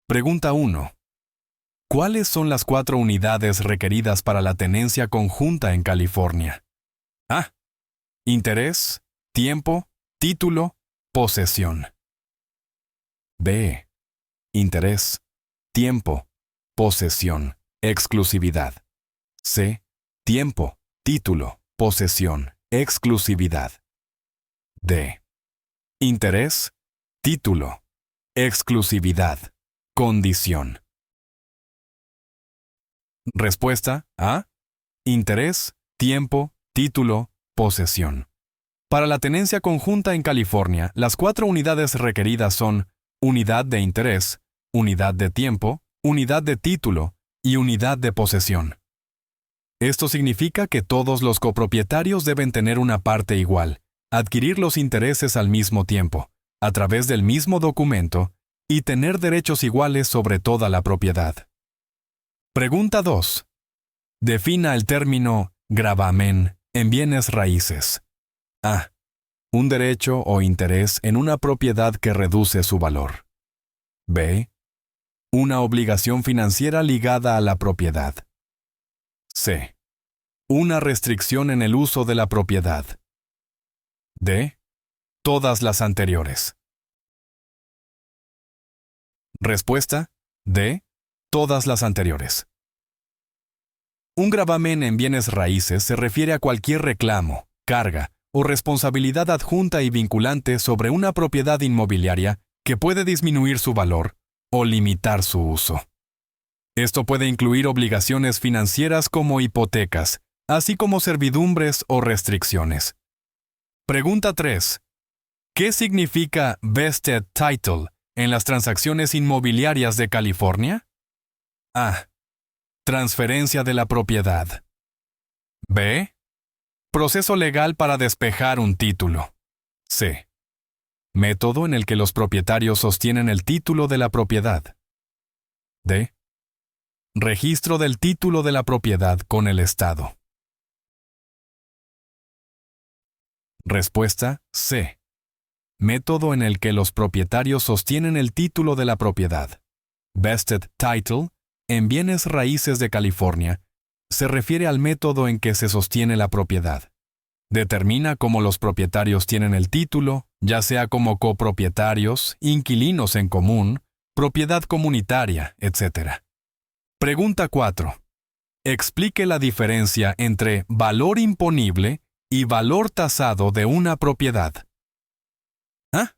Pregunta 1. ¿Cuáles son las 4 unidades requeridas para la tenencia conjunta en California? A. Interés, tiempo, título, posesión. B. Interés, tiempo, posesión, exclusividad. C. Tiempo, título, posesión, exclusividad. D. Interés, título, exclusividad, condición. Respuesta A. Interés, tiempo, título, posesión. Para la tenencia conjunta en California, las 4 unidades requeridas son unidad de interés, unidad de tiempo, unidad de título y unidad de posesión. Esto significa que todos los copropietarios deben tener una parte igual, adquirir los intereses al mismo tiempo, a través del mismo documento, y tener derechos iguales sobre toda la propiedad. Pregunta 2. Defina el término gravamen en bienes raíces. A. Un derecho o interés en una propiedad que reduce su valor. B. Una obligación financiera ligada a la propiedad. C. Una restricción en el uso de la propiedad. D. Todas las anteriores. Respuesta: D. Todas las anteriores. Un gravamen en bienes raíces se refiere a cualquier reclamo, carga o responsabilidad adjunta y vinculante sobre una propiedad inmobiliaria que puede disminuir su valor o limitar su uso. Esto puede incluir obligaciones financieras como hipotecas, así como servidumbres o restricciones. Pregunta 3. ¿Qué significa vested title en las transacciones inmobiliarias de California? A. Transferencia de la propiedad. B. Proceso legal para despejar un título. C. Método en el que los propietarios sostienen el título de la propiedad. D. Registro del título de la propiedad con el Estado. Respuesta: C. Método en el que los propietarios sostienen el título de la propiedad. Vested title en bienes raíces de California se refiere al método en que se sostiene la propiedad. Determina cómo los propietarios tienen el título, ya sea como copropietarios, inquilinos en común, propiedad comunitaria, etc. Pregunta 4. Explique la diferencia entre valor imponible y valor tasado de una propiedad. ¿Ah?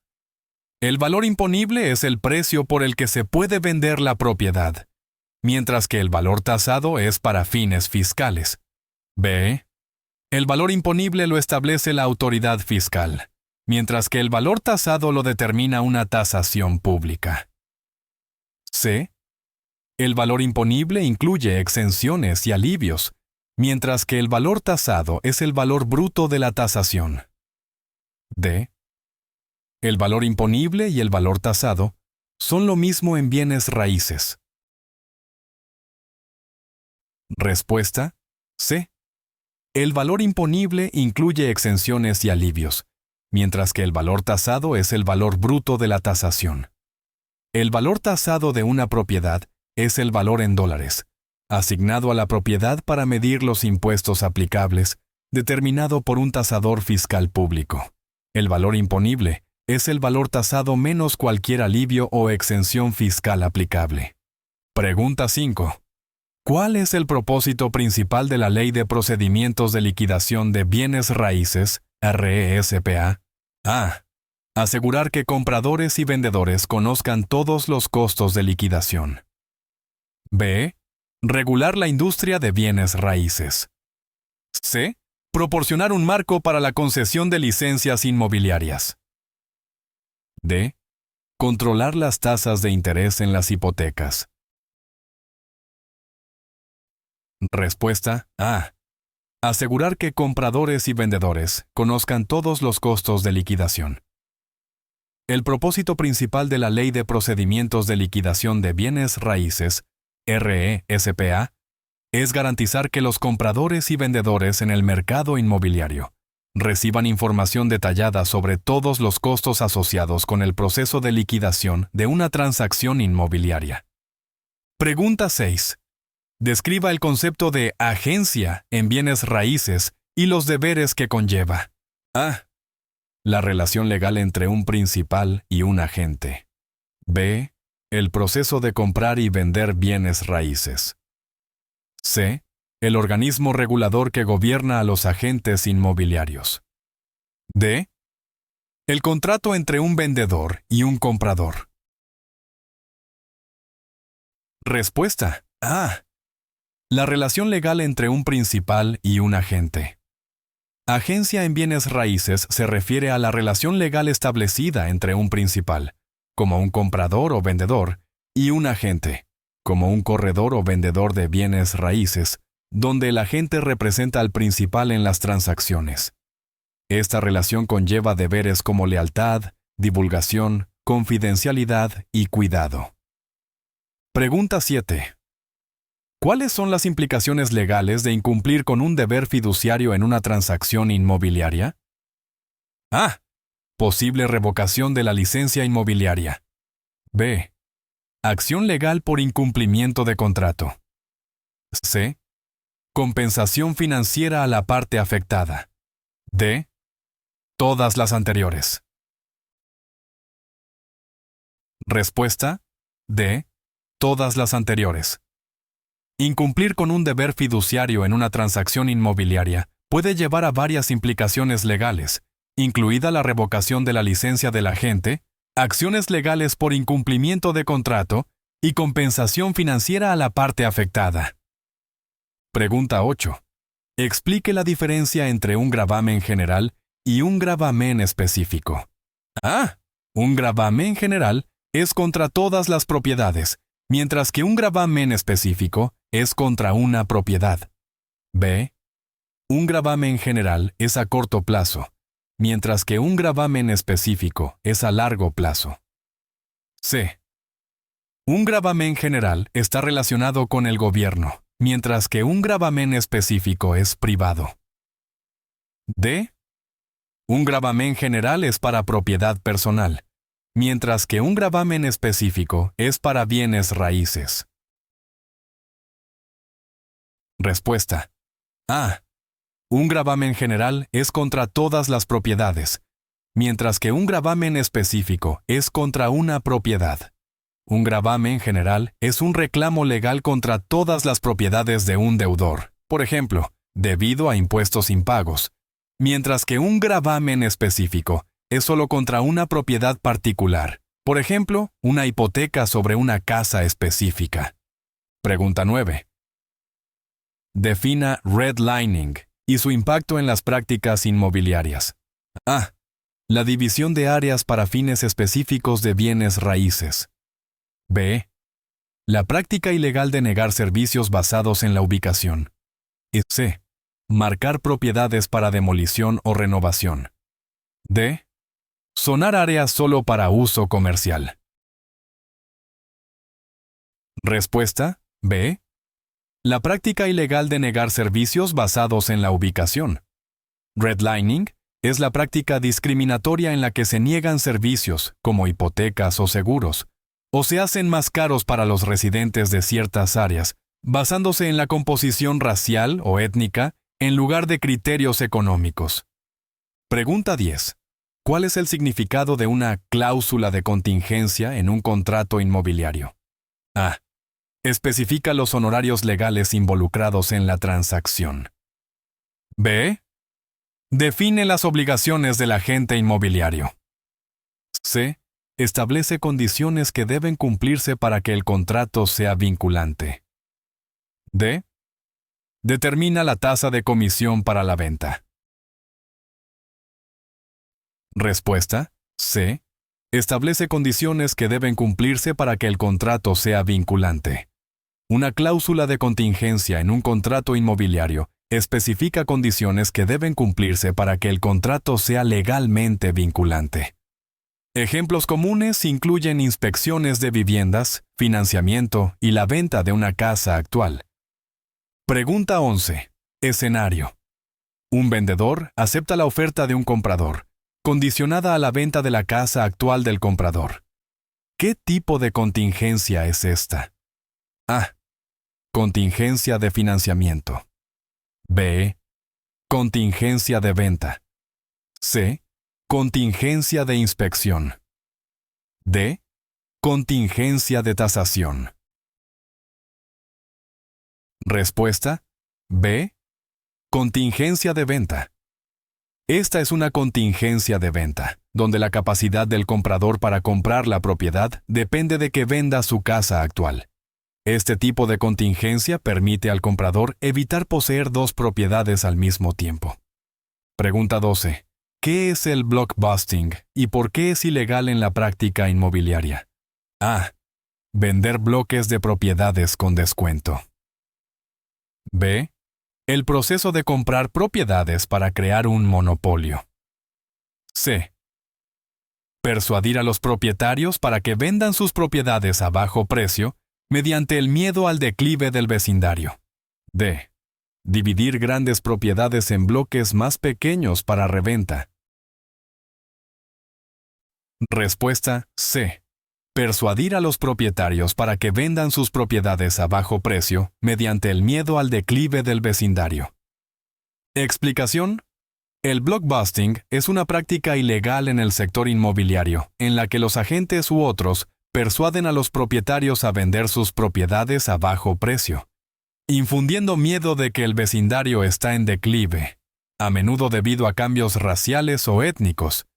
El valor imponible es el precio por el que se puede vender la propiedad, mientras que el valor tasado es para fines fiscales. B. El valor imponible lo establece la autoridad fiscal, mientras que el valor tasado lo determina una tasación pública. C. El valor imponible incluye exenciones y alivios, mientras que el valor tasado es el valor bruto de la tasación. D. El valor imponible y el valor tasado son lo mismo en bienes raíces. Respuesta: C. El valor imponible incluye exenciones y alivios, mientras que el valor tasado es el valor bruto de la tasación. El valor tasado de una propiedad es el valor en dólares, asignado a la propiedad para medir los impuestos aplicables, determinado por un tasador fiscal público. El valor imponible es el valor tasado menos cualquier alivio o exención fiscal aplicable. Pregunta 5. ¿Cuál es el propósito principal de la Ley de Procedimientos de Liquidación de Bienes Raíces, RESPA? A. Asegurar que compradores y vendedores conozcan todos los costos de liquidación. B. Regular la industria de bienes raíces. C. Proporcionar un marco para la concesión de licencias inmobiliarias. D. Controlar las tasas de interés en las hipotecas. Respuesta A. Asegurar que compradores y vendedores conozcan todos los costos de liquidación. El propósito principal de la Ley de Procedimientos de Liquidación de Bienes Raíces, RESPA, es garantizar que los compradores y vendedores en el mercado inmobiliario Reciban información detallada sobre todos los costos asociados con el proceso de liquidación de una transacción inmobiliaria. Pregunta 6. Describa el concepto de agencia en bienes raíces y los deberes que conlleva. A. La relación legal entre un principal y un agente. B. El proceso de comprar y vender bienes raíces. C. El organismo regulador que gobierna a los agentes inmobiliarios. D. El contrato entre un vendedor y un comprador. Respuesta A. La relación legal entre un principal y un agente. Agencia en bienes raíces se refiere a la relación legal establecida entre un principal, como un comprador o vendedor, y un agente, como un corredor o vendedor de bienes raíces, donde el agente representa al principal en las transacciones. Esta relación conlleva deberes como lealtad, divulgación, confidencialidad y cuidado. Pregunta 7. ¿Cuáles son las implicaciones legales de incumplir con un deber fiduciario en una transacción inmobiliaria? A. Posible revocación de la licencia inmobiliaria. B. Acción legal por incumplimiento de contrato. C. Compensación financiera a la parte afectada. D. Todas las anteriores. Respuesta: D. Todas las anteriores. Incumplir con un deber fiduciario en una transacción inmobiliaria puede llevar a varias implicaciones legales, incluida la revocación de la licencia del agente, acciones legales por incumplimiento de contrato y compensación financiera a la parte afectada. Pregunta 8. Explique la diferencia entre un gravamen general y un gravamen específico. A. Un gravamen general es contra todas las propiedades, mientras que un gravamen específico es contra una propiedad. B. Un gravamen general es a corto plazo, mientras que un gravamen específico es a largo plazo. C. Un gravamen general está relacionado con el gobierno, mientras que un gravamen específico es privado. D. Un gravamen general es para propiedad personal, mientras que un gravamen específico es para bienes raíces. Respuesta: A. Un gravamen general es contra todas las propiedades, mientras que un gravamen específico es contra una propiedad. Un gravamen general es un reclamo legal contra todas las propiedades de un deudor, por ejemplo, debido a impuestos impagos, mientras que un gravamen específico es solo contra una propiedad particular, por ejemplo, una hipoteca sobre una casa específica. Pregunta 9. Defina redlining y su impacto en las prácticas inmobiliarias. A. La división de áreas para fines específicos de bienes raíces. B. La práctica ilegal de negar servicios basados en la ubicación. Y C. Marcar propiedades para demolición o renovación. D. Zonar áreas solo para uso comercial. Respuesta: B. La práctica ilegal de negar servicios basados en la ubicación. Redlining es la práctica discriminatoria en la que se niegan servicios, como hipotecas o seguros, o se hacen más caros para los residentes de ciertas áreas, basándose en la composición racial o étnica en lugar de criterios económicos. Pregunta 10. ¿Cuál es el significado de una cláusula de contingencia en un contrato inmobiliario? A. Especifica los honorarios legales involucrados en la transacción. B. Define las obligaciones del agente inmobiliario. C. Establece condiciones que deben cumplirse para que el contrato sea vinculante. D. Determina la tasa de comisión para la venta. Respuesta: C. Establece condiciones que deben cumplirse para que el contrato sea vinculante. Una cláusula de contingencia en un contrato inmobiliario especifica condiciones que deben cumplirse para que el contrato sea legalmente vinculante. Ejemplos comunes incluyen inspecciones de viviendas, financiamiento y la venta de una casa actual. Pregunta 11. Escenario. Un vendedor acepta la oferta de un comprador, condicionada a la venta de la casa actual del comprador. ¿Qué tipo de contingencia es esta? A. Contingencia de financiamiento. B. Contingencia de venta. C. Contingencia de inspección. D. Contingencia de tasación. Respuesta: B. Contingencia de venta. Esta es una contingencia de venta, donde la capacidad del comprador para comprar la propiedad depende de que venda su casa actual. Este tipo de contingencia permite al comprador evitar poseer dos propiedades al mismo tiempo. Pregunta 12. ¿Qué es el blockbusting y por qué es ilegal en la práctica inmobiliaria? A. Vender bloques de propiedades con descuento. B. El proceso de comprar propiedades para crear un monopolio. C. Persuadir a los propietarios para que vendan sus propiedades a bajo precio mediante el miedo al declive del vecindario. D. Dividir grandes propiedades en bloques más pequeños para reventa. Respuesta: C. Persuadir a los propietarios para que vendan sus propiedades a bajo precio mediante el miedo al declive del vecindario. Explicación: el blockbusting es una práctica ilegal en el sector inmobiliario, en la que los agentes u otros persuaden a los propietarios a vender sus propiedades a bajo precio, infundiendo miedo de que el vecindario está en declive, a menudo debido a cambios raciales o étnicos,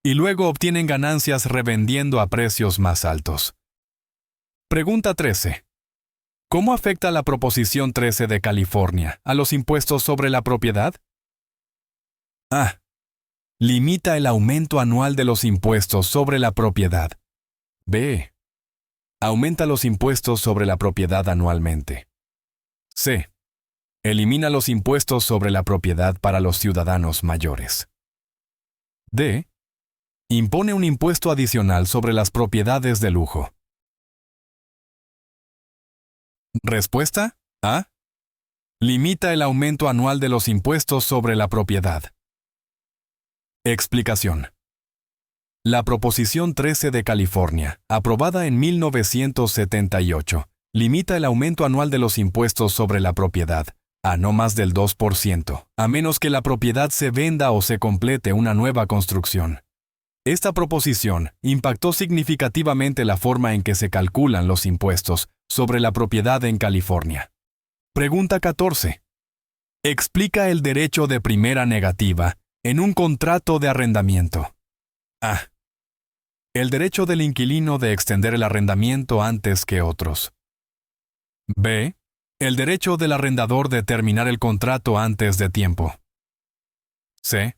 y luego obtienen ganancias revendiendo a precios más altos. Pregunta 13. ¿Cómo afecta la Proposición 13 de California a los impuestos sobre la propiedad? A. Limita el aumento anual de los impuestos sobre la propiedad. B. Aumenta los impuestos sobre la propiedad anualmente. C. Elimina los impuestos sobre la propiedad para los ciudadanos mayores. D. Impone un impuesto adicional sobre las propiedades de lujo. Respuesta: A. Limita el aumento anual de los impuestos sobre la propiedad. Explicación. La Proposición 13 de California, aprobada en 1978, limita el aumento anual de los impuestos sobre la propiedad a no más del 2%, a menos que la propiedad se venda o se complete una nueva construcción. Esta proposición impactó significativamente la forma en que se calculan los impuestos sobre la propiedad en California. Pregunta 14. Explica el derecho de primera negativa en un contrato de arrendamiento. A. El derecho del inquilino de extender el arrendamiento antes que otros. B. El derecho del arrendador de terminar el contrato antes de tiempo. C.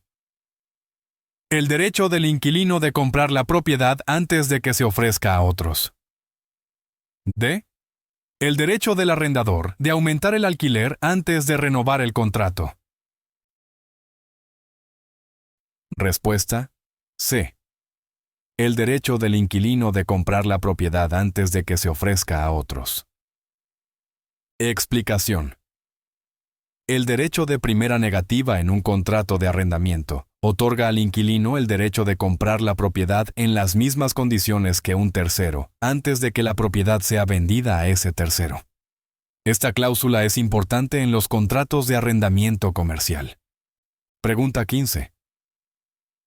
El derecho del inquilino de comprar la propiedad antes de que se ofrezca a otros. D. El derecho del arrendador de aumentar el alquiler antes de renovar el contrato. Respuesta: C. El derecho del inquilino de comprar la propiedad antes de que se ofrezca a otros. Explicación. El derecho de primera negativa en un contrato de arrendamiento otorga al inquilino el derecho de comprar la propiedad en las mismas condiciones que un tercero, antes de que la propiedad sea vendida a ese tercero. Esta cláusula es importante en los contratos de arrendamiento comercial. Pregunta 15.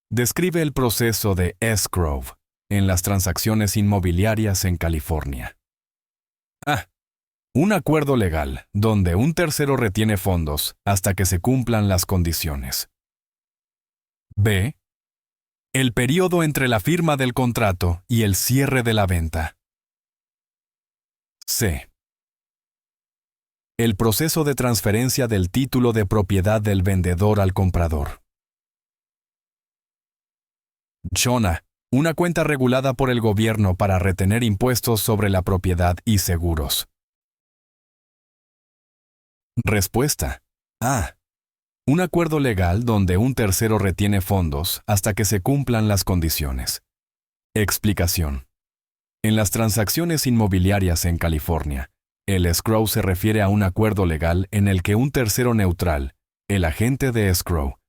Describe el proceso de escrow en las transacciones inmobiliarias en California. A. Un acuerdo legal donde un tercero retiene fondos hasta que se cumplan las condiciones. B. El periodo entre la firma del contrato y el cierre de la venta. C. El proceso de transferencia del título de propiedad del vendedor al comprador. Shona, una cuenta regulada por el gobierno para retener impuestos sobre la propiedad y seguros. Respuesta: A. Un acuerdo legal donde un tercero retiene fondos hasta que se cumplan las condiciones. Explicación. En las transacciones inmobiliarias en California, el escrow se refiere a un acuerdo legal en el que un tercero neutral, El agente de escrow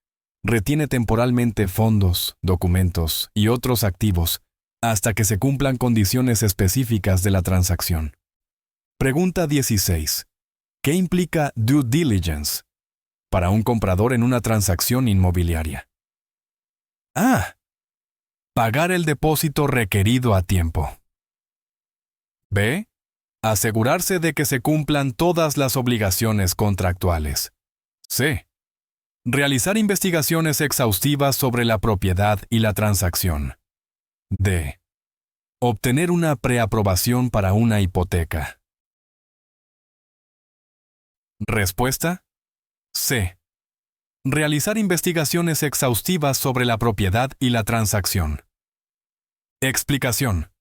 retiene temporalmente fondos, documentos y otros activos hasta que se cumplan condiciones específicas de la transacción. Pregunta 16. ¿Qué implica due diligence para un comprador en una transacción inmobiliaria? A. Pagar el depósito requerido a tiempo. B. Asegurarse de que se cumplan todas las obligaciones contractuales. C. Realizar investigaciones exhaustivas sobre la propiedad y la transacción. D. Obtener una preaprobación para una hipoteca. Respuesta. C. Realizar investigaciones exhaustivas sobre la propiedad y la transacción. Explicación.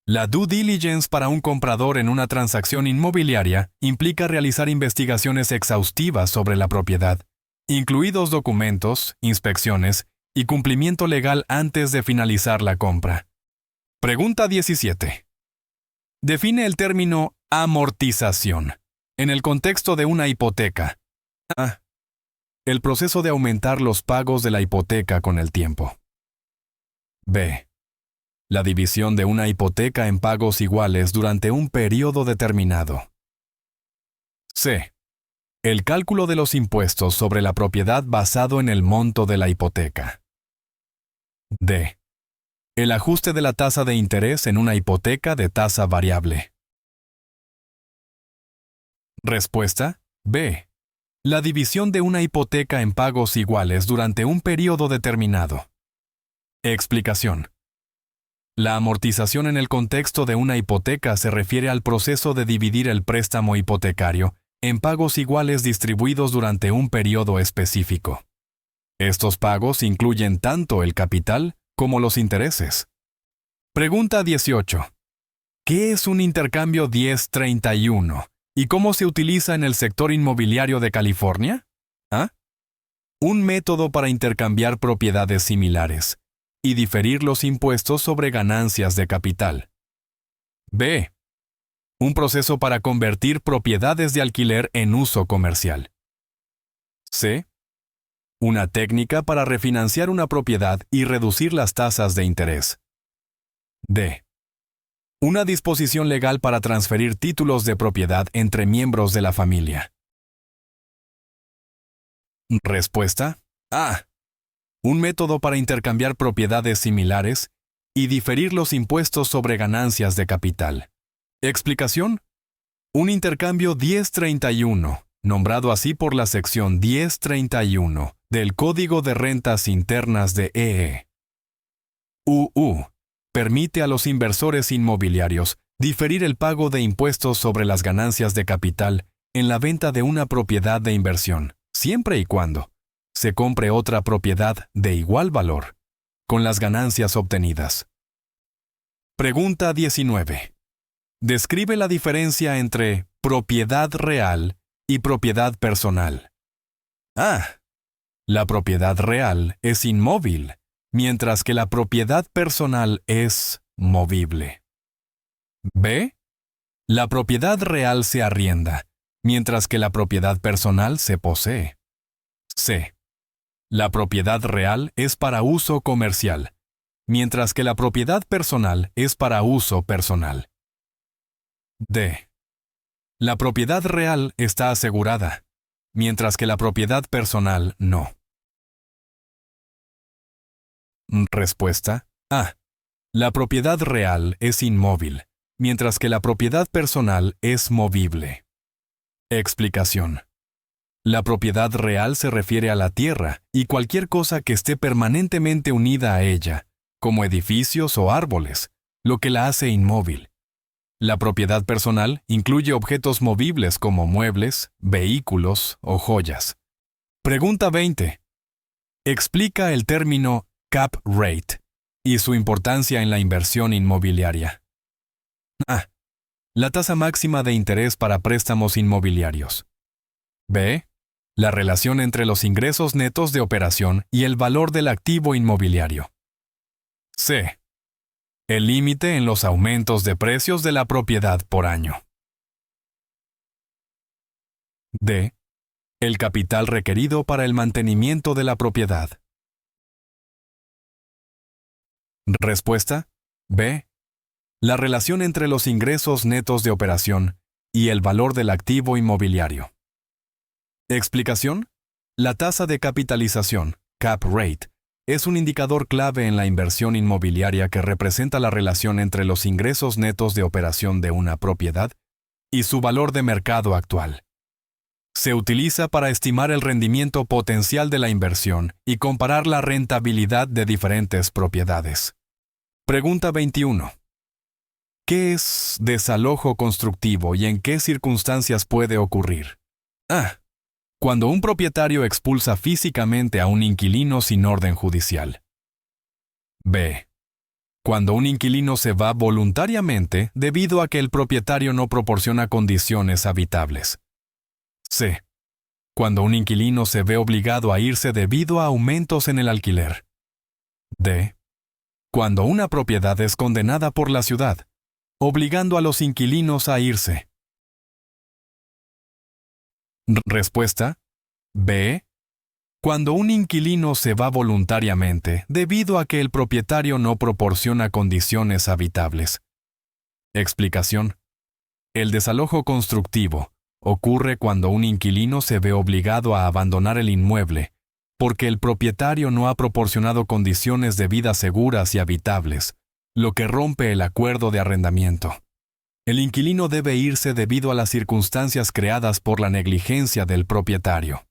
La due diligence para un comprador en una transacción inmobiliaria implica realizar investigaciones exhaustivas sobre la propiedad, incluidos documentos, inspecciones y cumplimiento legal antes de finalizar la compra. Pregunta 17. Define el término amortización en el contexto de una hipoteca. A. El proceso de aumentar los pagos de la hipoteca con el tiempo. B. La división de una hipoteca en pagos iguales durante un periodo determinado. C. El cálculo de los impuestos sobre la propiedad basado en el monto de la hipoteca. D. El ajuste de la tasa de interés en una hipoteca de tasa variable. Respuesta. B. La división de una hipoteca en pagos iguales durante un periodo determinado. Explicación. La amortización en el contexto de una hipoteca se refiere al proceso de dividir el préstamo hipotecario en pagos iguales distribuidos durante un periodo específico. Estos pagos incluyen tanto el capital como los intereses. Pregunta 18. ¿Qué es un intercambio 1031 y cómo se utiliza en el sector inmobiliario de California? A. Un método para intercambiar propiedades similares y diferir los impuestos sobre ganancias de capital. B. Un proceso para convertir propiedades de alquiler en uso comercial. C. Una técnica para refinanciar una propiedad y reducir las tasas de interés. D. Una disposición legal para transferir títulos de propiedad entre miembros de la familia. Respuesta. A. Un método para intercambiar propiedades similares y diferir los impuestos sobre ganancias de capital. Explicación. Un intercambio 1031, nombrado así por la sección 1031 del Código de Rentas Internas de EE. UU. Permite a los inversores inmobiliarios diferir el pago de impuestos sobre las ganancias de capital en la venta de una propiedad de inversión, siempre y cuando se compre otra propiedad de igual valor, con las ganancias obtenidas. Pregunta 19. Describe la diferencia entre propiedad real y propiedad personal. A. La propiedad real es inmóvil, mientras que la propiedad personal es movible. B. La propiedad real se arrienda, mientras que la propiedad personal se posee. C. La propiedad real es para uso comercial, mientras que la propiedad personal es para uso personal. D. La propiedad real está asegurada, mientras que la propiedad personal no. Respuesta. A. La propiedad real es inmóvil, mientras que la propiedad personal es movible. Explicación. La propiedad real se refiere a la tierra y cualquier cosa que esté permanentemente unida a ella, como edificios o árboles, lo que la hace inmóvil. La propiedad personal incluye objetos movibles como muebles, vehículos o joyas. Pregunta 20. Explica el término cap rate y su importancia en la inversión inmobiliaria. A. La tasa máxima de interés para préstamos inmobiliarios. B. La relación entre los ingresos netos de operación y el valor del activo inmobiliario. C. El límite en los aumentos de precios de la propiedad por año. D. El capital requerido para el mantenimiento de la propiedad. Respuesta. B. La relación entre los ingresos netos de operación y el valor del activo inmobiliario. Explicación. La tasa de capitalización, cap rate, es un indicador clave en la inversión inmobiliaria que representa la relación entre los ingresos netos de operación de una propiedad y su valor de mercado actual. Se utiliza para estimar el rendimiento potencial de la inversión y comparar la rentabilidad de diferentes propiedades. Pregunta 21. ¿Qué es desalojo constructivo y en qué circunstancias puede ocurrir? A. Cuando un propietario expulsa físicamente a un inquilino sin orden judicial. B. Cuando un inquilino se va voluntariamente debido a que el propietario no proporciona condiciones habitables. C. Cuando un inquilino se ve obligado a irse debido a aumentos en el alquiler. D. Cuando una propiedad es condenada por la ciudad, obligando a los inquilinos a irse. Respuesta. B. Cuando un inquilino se va voluntariamente debido a que el propietario no proporciona condiciones habitables. Explicación. El desalojo constructivo ocurre cuando un inquilino se ve obligado a abandonar el inmueble porque el propietario no ha proporcionado condiciones de vida seguras y habitables, lo que rompe el acuerdo de arrendamiento. El inquilino debe irse debido a las circunstancias creadas por la negligencia del propietario.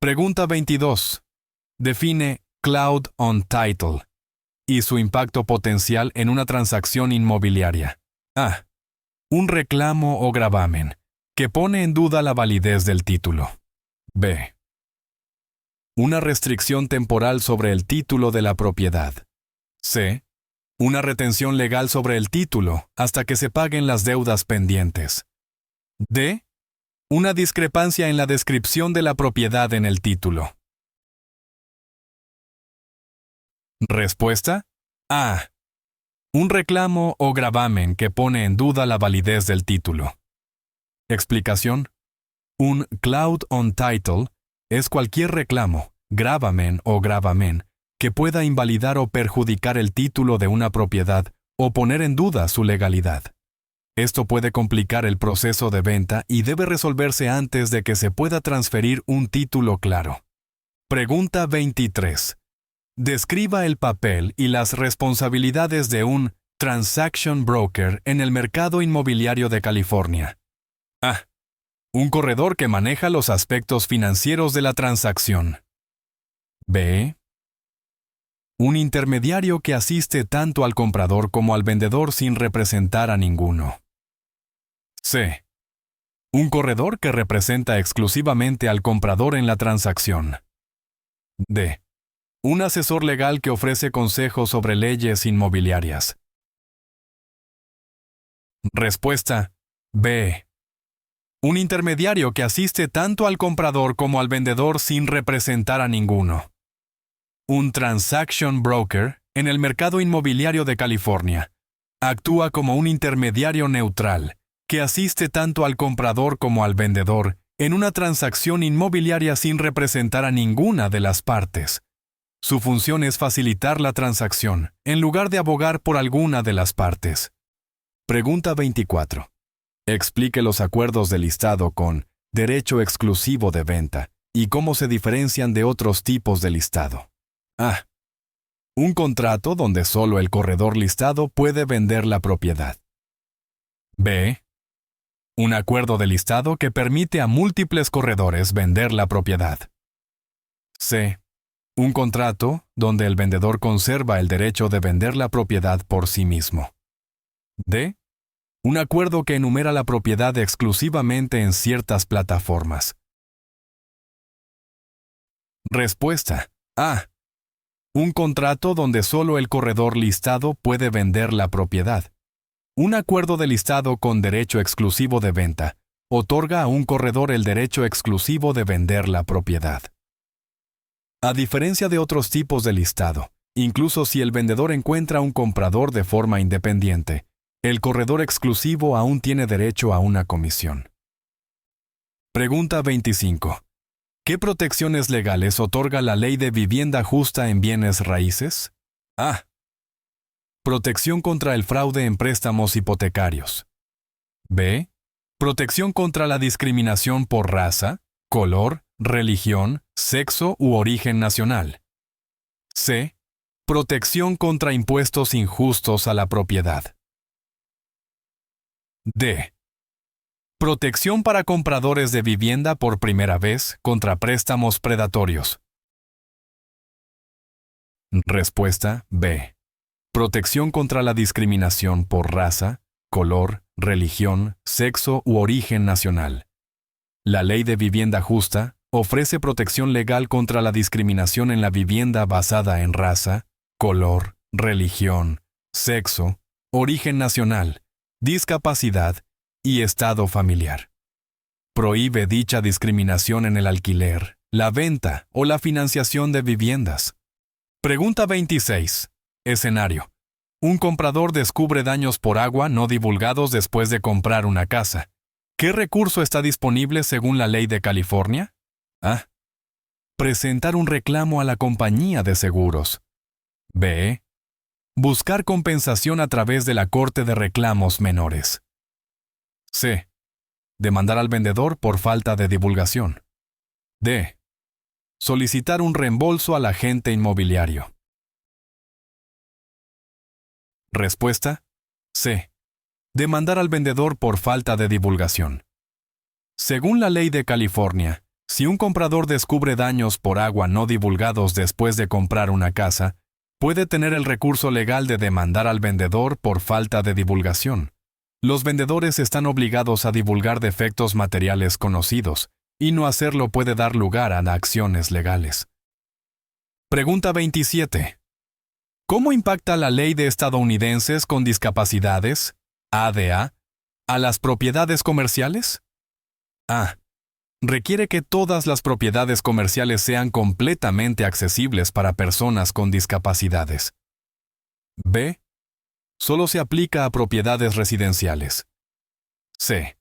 Pregunta 22. Define Cloud on Title y su impacto potencial en una transacción inmobiliaria. A. Un reclamo o gravamen que pone en duda la validez del título. B. Una restricción temporal sobre el título de la propiedad. C. Una retención legal sobre el título hasta que se paguen las deudas pendientes. D. Una discrepancia en la descripción de la propiedad en el título. Respuesta. A. Un reclamo o gravamen que pone en duda la validez del título. Explicación. Un Cloud on Title es cualquier reclamo, gravamen o gravamen que pueda invalidar o perjudicar el título de una propiedad o poner en duda su legalidad. Esto puede complicar el proceso de venta y debe resolverse antes de que se pueda transferir un título claro. Pregunta 23. Describa el papel y las responsabilidades de un transaction broker en el mercado inmobiliario de California. A. Un corredor que maneja los aspectos financieros de la transacción. B. Un intermediario que asiste tanto al comprador como al vendedor sin representar a ninguno. C. Un corredor que representa exclusivamente al comprador en la transacción. D. Un asesor legal que ofrece consejos sobre leyes inmobiliarias. Respuesta. B. Un intermediario que asiste tanto al comprador como al vendedor sin representar a ninguno. Un transaction broker, en el mercado inmobiliario de California, actúa como un intermediario neutral, que asiste tanto al comprador como al vendedor en una transacción inmobiliaria sin representar a ninguna de las partes. Su función es facilitar la transacción, en lugar de abogar por alguna de las partes. Pregunta 24. Explique los acuerdos de listado con derecho exclusivo de venta y cómo se diferencian de otros tipos de listado. A. Un contrato donde solo el corredor listado puede vender la propiedad. B. Un acuerdo de listado que permite a múltiples corredores vender la propiedad. C. Un contrato donde el vendedor conserva el derecho de vender la propiedad por sí mismo. D. Un acuerdo que enumera la propiedad exclusivamente en ciertas plataformas. Respuesta. A. Un contrato donde solo el corredor listado puede vender la propiedad. Un acuerdo de listado con derecho exclusivo de venta otorga a un corredor el derecho exclusivo de vender la propiedad. A diferencia de otros tipos de listado, incluso si el vendedor encuentra un comprador de forma independiente, el corredor exclusivo aún tiene derecho a una comisión. Pregunta 25. ¿Qué protecciones legales otorga la Ley de Vivienda Justa en bienes raíces? A. Protección contra el fraude en préstamos hipotecarios. B. Protección contra la discriminación por raza, color, religión, sexo u origen nacional. C. Protección contra impuestos injustos a la propiedad. D. Protección para compradores de vivienda por primera vez contra préstamos predatorios. Respuesta B. Protección contra la discriminación por raza, color, religión, sexo u origen nacional. La Ley de Vivienda Justa ofrece protección legal contra la discriminación en la vivienda basada en raza, color, religión, sexo, origen nacional, discapacidad y estado familiar. Prohíbe dicha discriminación en el alquiler, la venta o la financiación de viviendas. Pregunta 26. Escenario. Un comprador descubre daños por agua no divulgados después de comprar una casa. ¿Qué recurso está disponible según la ley de California? A. Presentar un reclamo a la compañía de seguros. B. Buscar compensación a través de la Corte de Reclamos Menores. C. Demandar al vendedor por falta de divulgación. D. Solicitar un reembolso al agente inmobiliario. Respuesta. C. Demandar al vendedor por falta de divulgación. Según la ley de California, si un comprador descubre daños por agua no divulgados después de comprar una casa, puede tener el recurso legal de demandar al vendedor por falta de divulgación. Los vendedores están obligados a divulgar defectos materiales conocidos, y no hacerlo puede dar lugar a acciones legales. Pregunta 27. ¿Cómo impacta la ley de estadounidenses con discapacidades, ADA, a las propiedades comerciales? A. Requiere que todas las propiedades comerciales sean completamente accesibles para personas con discapacidades. B. Solo se aplica a propiedades residenciales. C.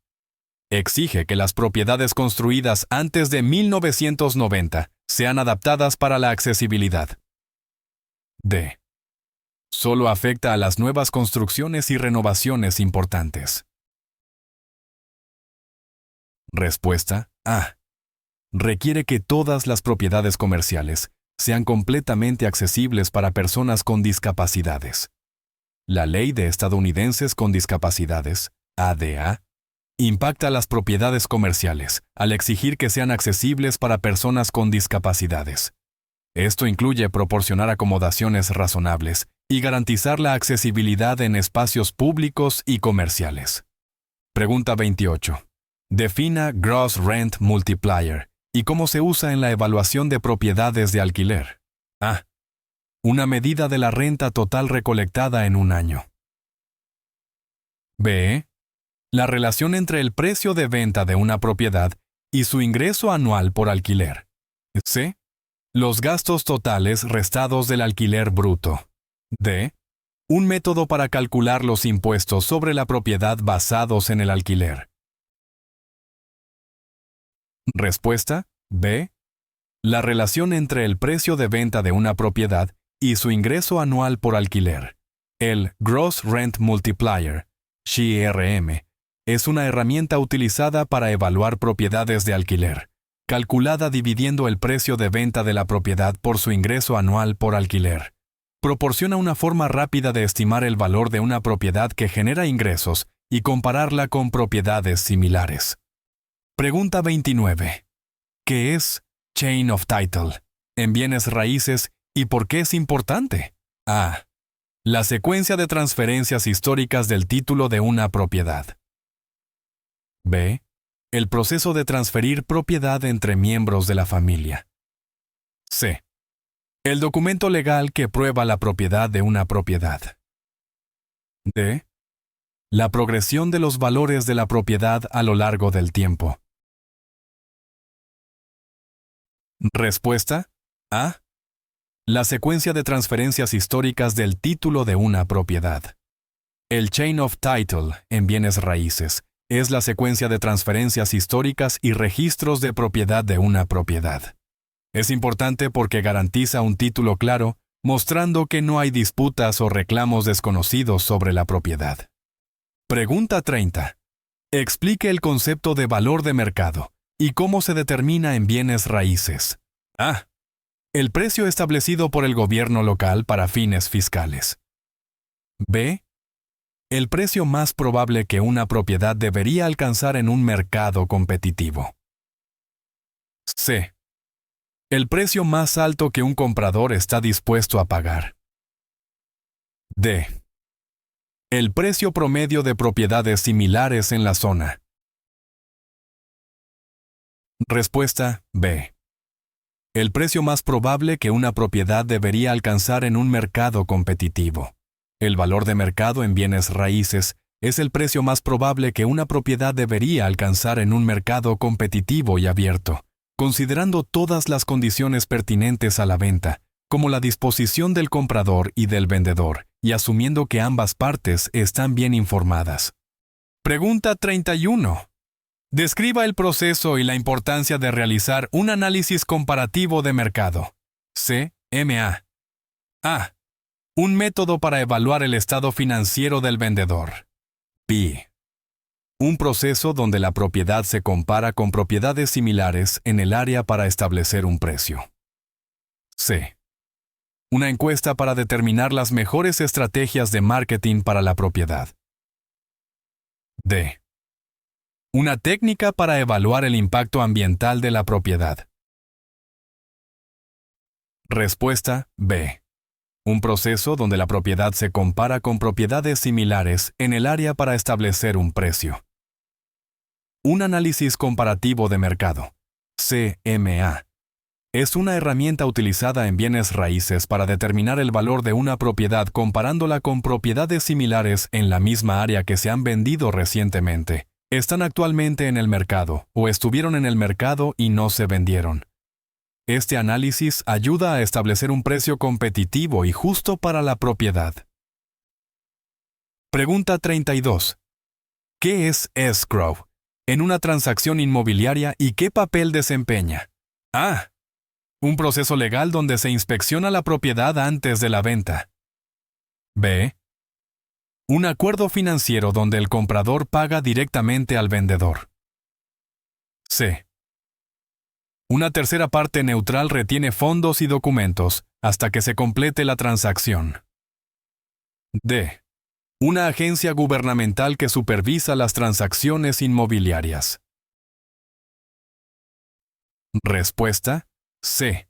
Exige que las propiedades construidas antes de 1990 sean adaptadas para la accesibilidad. D. Solo afecta a las nuevas construcciones y renovaciones importantes. Respuesta A. Requiere que todas las propiedades comerciales sean completamente accesibles para personas con discapacidades. La Ley de Estadounidenses con Discapacidades, ADA, impacta las propiedades comerciales al exigir que sean accesibles para personas con discapacidades. Esto incluye proporcionar acomodaciones razonables y garantizar la accesibilidad en espacios públicos y comerciales. Pregunta 28. Defina Gross Rent Multiplier y cómo se usa en la evaluación de propiedades de alquiler. A. Una medida de la renta total recolectada en un año. B. La relación entre el precio de venta de una propiedad y su ingreso anual por alquiler. C. Los gastos totales restados del alquiler bruto. D. Un método para calcular los impuestos sobre la propiedad basados en el alquiler. Respuesta. B. La relación entre el precio de venta de una propiedad y su ingreso anual por alquiler. El Gross Rent Multiplier, GRM, es una herramienta utilizada para evaluar propiedades de alquiler, calculada dividiendo el precio de venta de la propiedad por su ingreso anual por alquiler. Proporciona una forma rápida de estimar el valor de una propiedad que genera ingresos y compararla con propiedades similares. Pregunta 29. ¿Qué es Chain of Title en bienes raíces y por qué es importante? A. La secuencia de transferencias históricas del título de una propiedad. B. El proceso de transferir propiedad entre miembros de la familia. C. El documento legal que prueba la propiedad de una propiedad. D. La progresión de los valores de la propiedad a lo largo del tiempo. Respuesta. A. La secuencia de transferencias históricas del título de una propiedad. El Chain of Title en bienes raíces es la secuencia de transferencias históricas y registros de propiedad de una propiedad. Es importante porque garantiza un título claro, mostrando que no hay disputas o reclamos desconocidos sobre la propiedad. Pregunta 30. Explique el concepto de valor de mercado y cómo se determina en bienes raíces. A. El precio establecido por el gobierno local para fines fiscales. B. El precio más probable que una propiedad debería alcanzar en un mercado competitivo. C. El precio más alto que un comprador está dispuesto a pagar. D. El precio promedio de propiedades similares en la zona. Respuesta B. El precio más probable que una propiedad debería alcanzar en un mercado competitivo. El valor de mercado en bienes raíces es el precio más probable que una propiedad debería alcanzar en un mercado competitivo y abierto, considerando todas las condiciones pertinentes a la venta, como la disposición del comprador y del vendedor, y asumiendo que ambas partes están bien informadas. Pregunta 31. Describa el proceso y la importancia de realizar un análisis comparativo de mercado. CMA. A. Un método para evaluar el estado financiero del vendedor. B. Un proceso donde la propiedad se compara con propiedades similares en el área para establecer un precio. C. Una encuesta para determinar las mejores estrategias de marketing para la propiedad. D. Una técnica para evaluar el impacto ambiental de la propiedad. Respuesta B. Un proceso donde la propiedad se compara con propiedades similares en el área para establecer un precio. Un análisis comparativo de mercado, CMA, es una herramienta utilizada en bienes raíces para determinar el valor de una propiedad comparándola con propiedades similares en la misma área que se han vendido recientemente, están actualmente en el mercado o estuvieron en el mercado y no se vendieron. Este análisis ayuda a establecer un precio competitivo y justo para la propiedad. Pregunta 32. ¿Qué es escrow en una transacción inmobiliaria y qué papel desempeña? A. Un proceso legal donde se inspecciona la propiedad antes de la venta. B. Un acuerdo financiero donde el comprador paga directamente al vendedor. C. Una tercera parte neutral retiene fondos y documentos hasta que se complete la transacción. D. Una agencia gubernamental que supervisa las transacciones inmobiliarias. Respuesta: C.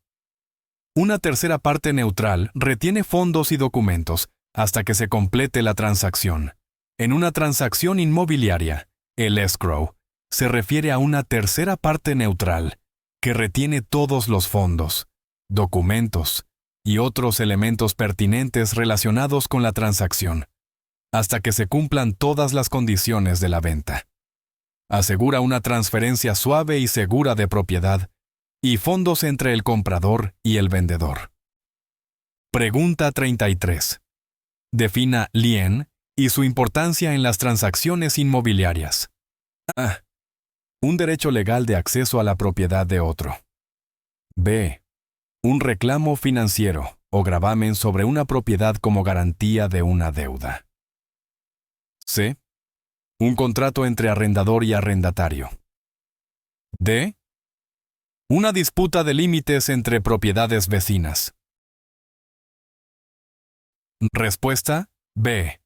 Una tercera parte neutral retiene fondos y documentos hasta que se complete la transacción. En una transacción inmobiliaria, el escrow se refiere a una tercera parte neutral que retiene todos los fondos, documentos y otros elementos pertinentes relacionados con la transacción, hasta que se cumplan todas las condiciones de la venta. Asegura una transferencia suave y segura de propiedad y fondos entre el comprador y el vendedor. Pregunta 33. Defina lien y su importancia en las transacciones inmobiliarias. A. Un derecho legal de acceso a la propiedad de otro. B. Un reclamo financiero o gravamen sobre una propiedad como garantía de una deuda. C. Un contrato entre arrendador y arrendatario. D. Una disputa de límites entre propiedades vecinas. Respuesta: B.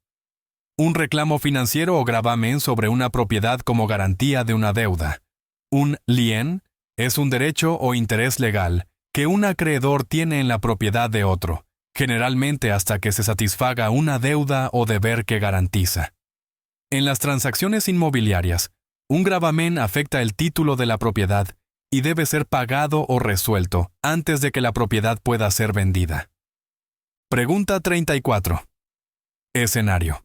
Un reclamo financiero o gravamen sobre una propiedad como garantía de una deuda. Un lien es un derecho o interés legal que un acreedor tiene en la propiedad de otro, generalmente hasta que se satisfaga una deuda o deber que garantiza. En las transacciones inmobiliarias, un gravamen afecta el título de la propiedad y debe ser pagado o resuelto antes de que la propiedad pueda ser vendida. Pregunta 34. Escenario.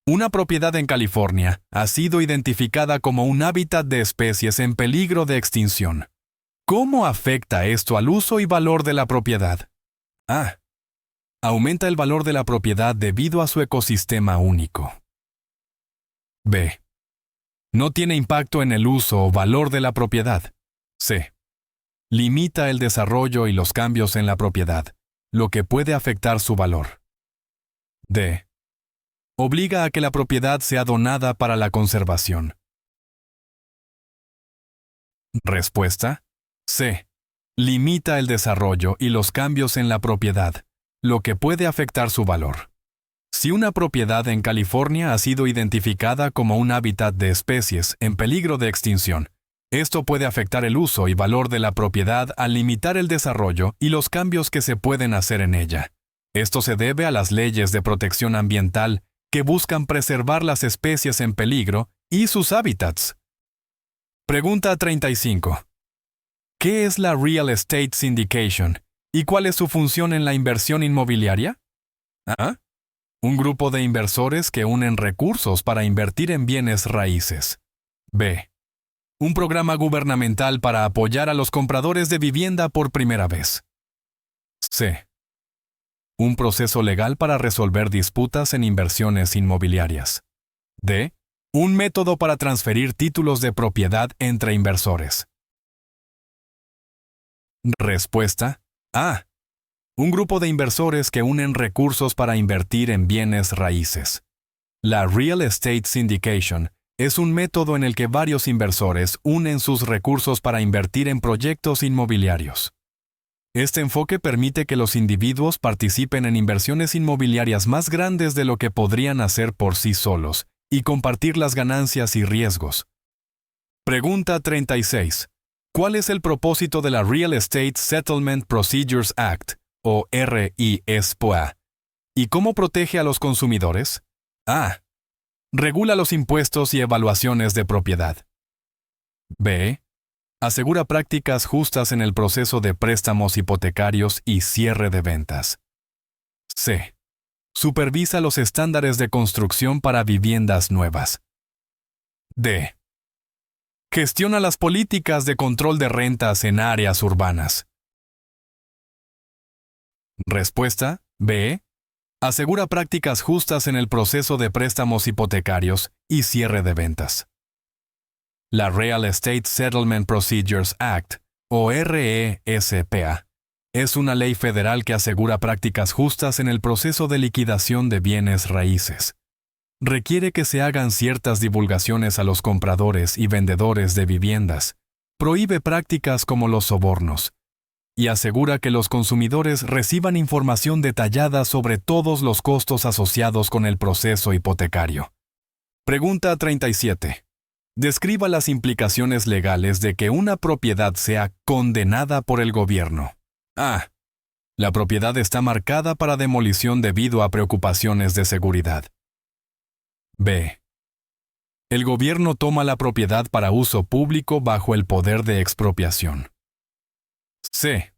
Una propiedad en California ha sido identificada como un hábitat de especies en peligro de extinción. ¿Cómo afecta esto al uso y valor de la propiedad? A. Aumenta el valor de la propiedad debido a su ecosistema único. B. No tiene impacto en el uso o valor de la propiedad. C. Limita el desarrollo y los cambios en la propiedad, lo que puede afectar su valor. D. Obliga a que la propiedad sea donada para la conservación. Respuesta. C. Limita el desarrollo y los cambios en la propiedad, lo que puede afectar su valor. Si una propiedad en California ha sido identificada como un hábitat de especies en peligro de extinción, esto puede afectar el uso y valor de la propiedad al limitar el desarrollo y los cambios que se pueden hacer en ella. Esto se debe a las leyes de protección ambiental que buscan preservar las especies en peligro y sus hábitats. Pregunta 35. ¿Qué es la Real Estate Syndication y cuál es su función en la inversión inmobiliaria? ¿Ah? Un grupo de inversores que unen recursos para invertir en bienes raíces. B. Un programa gubernamental para apoyar a los compradores de vivienda por primera vez. C. Un proceso legal para resolver disputas en inversiones inmobiliarias. D. Un método para transferir títulos de propiedad entre inversores. Respuesta. A. Un grupo de inversores que unen recursos para invertir en bienes raíces. La Real Estate Syndication es un método en el que varios inversores unen sus recursos para invertir en proyectos inmobiliarios. Este enfoque permite que los individuos participen en inversiones inmobiliarias más grandes de lo que podrían hacer por sí solos y compartir las ganancias y riesgos. Pregunta 36. ¿Cuál es el propósito de la Real Estate Settlement Procedures Act, o RISPOA? ¿Y cómo protege a los consumidores? A. Regula los impuestos y evaluaciones de propiedad. B. Asegura prácticas justas en el proceso de préstamos hipotecarios y cierre de ventas. C. Supervisa los estándares de construcción para viviendas nuevas. D. Gestiona las políticas de control de rentas en áreas urbanas. Respuesta. B. Asegura prácticas justas en el proceso de préstamos hipotecarios y cierre de ventas. La Real Estate Settlement Procedures Act, o RESPA, es una ley federal que asegura prácticas justas en el proceso de liquidación de bienes raíces. Requiere que se hagan ciertas divulgaciones a los compradores y vendedores de viviendas, prohíbe prácticas como los sobornos, y asegura que los consumidores reciban información detallada sobre todos los costos asociados con el proceso hipotecario. Pregunta 37. Describa las implicaciones legales de que una propiedad sea condenada por el gobierno. A. La propiedad está marcada para demolición debido a preocupaciones de seguridad. B. El gobierno toma la propiedad para uso público bajo el poder de expropiación. C.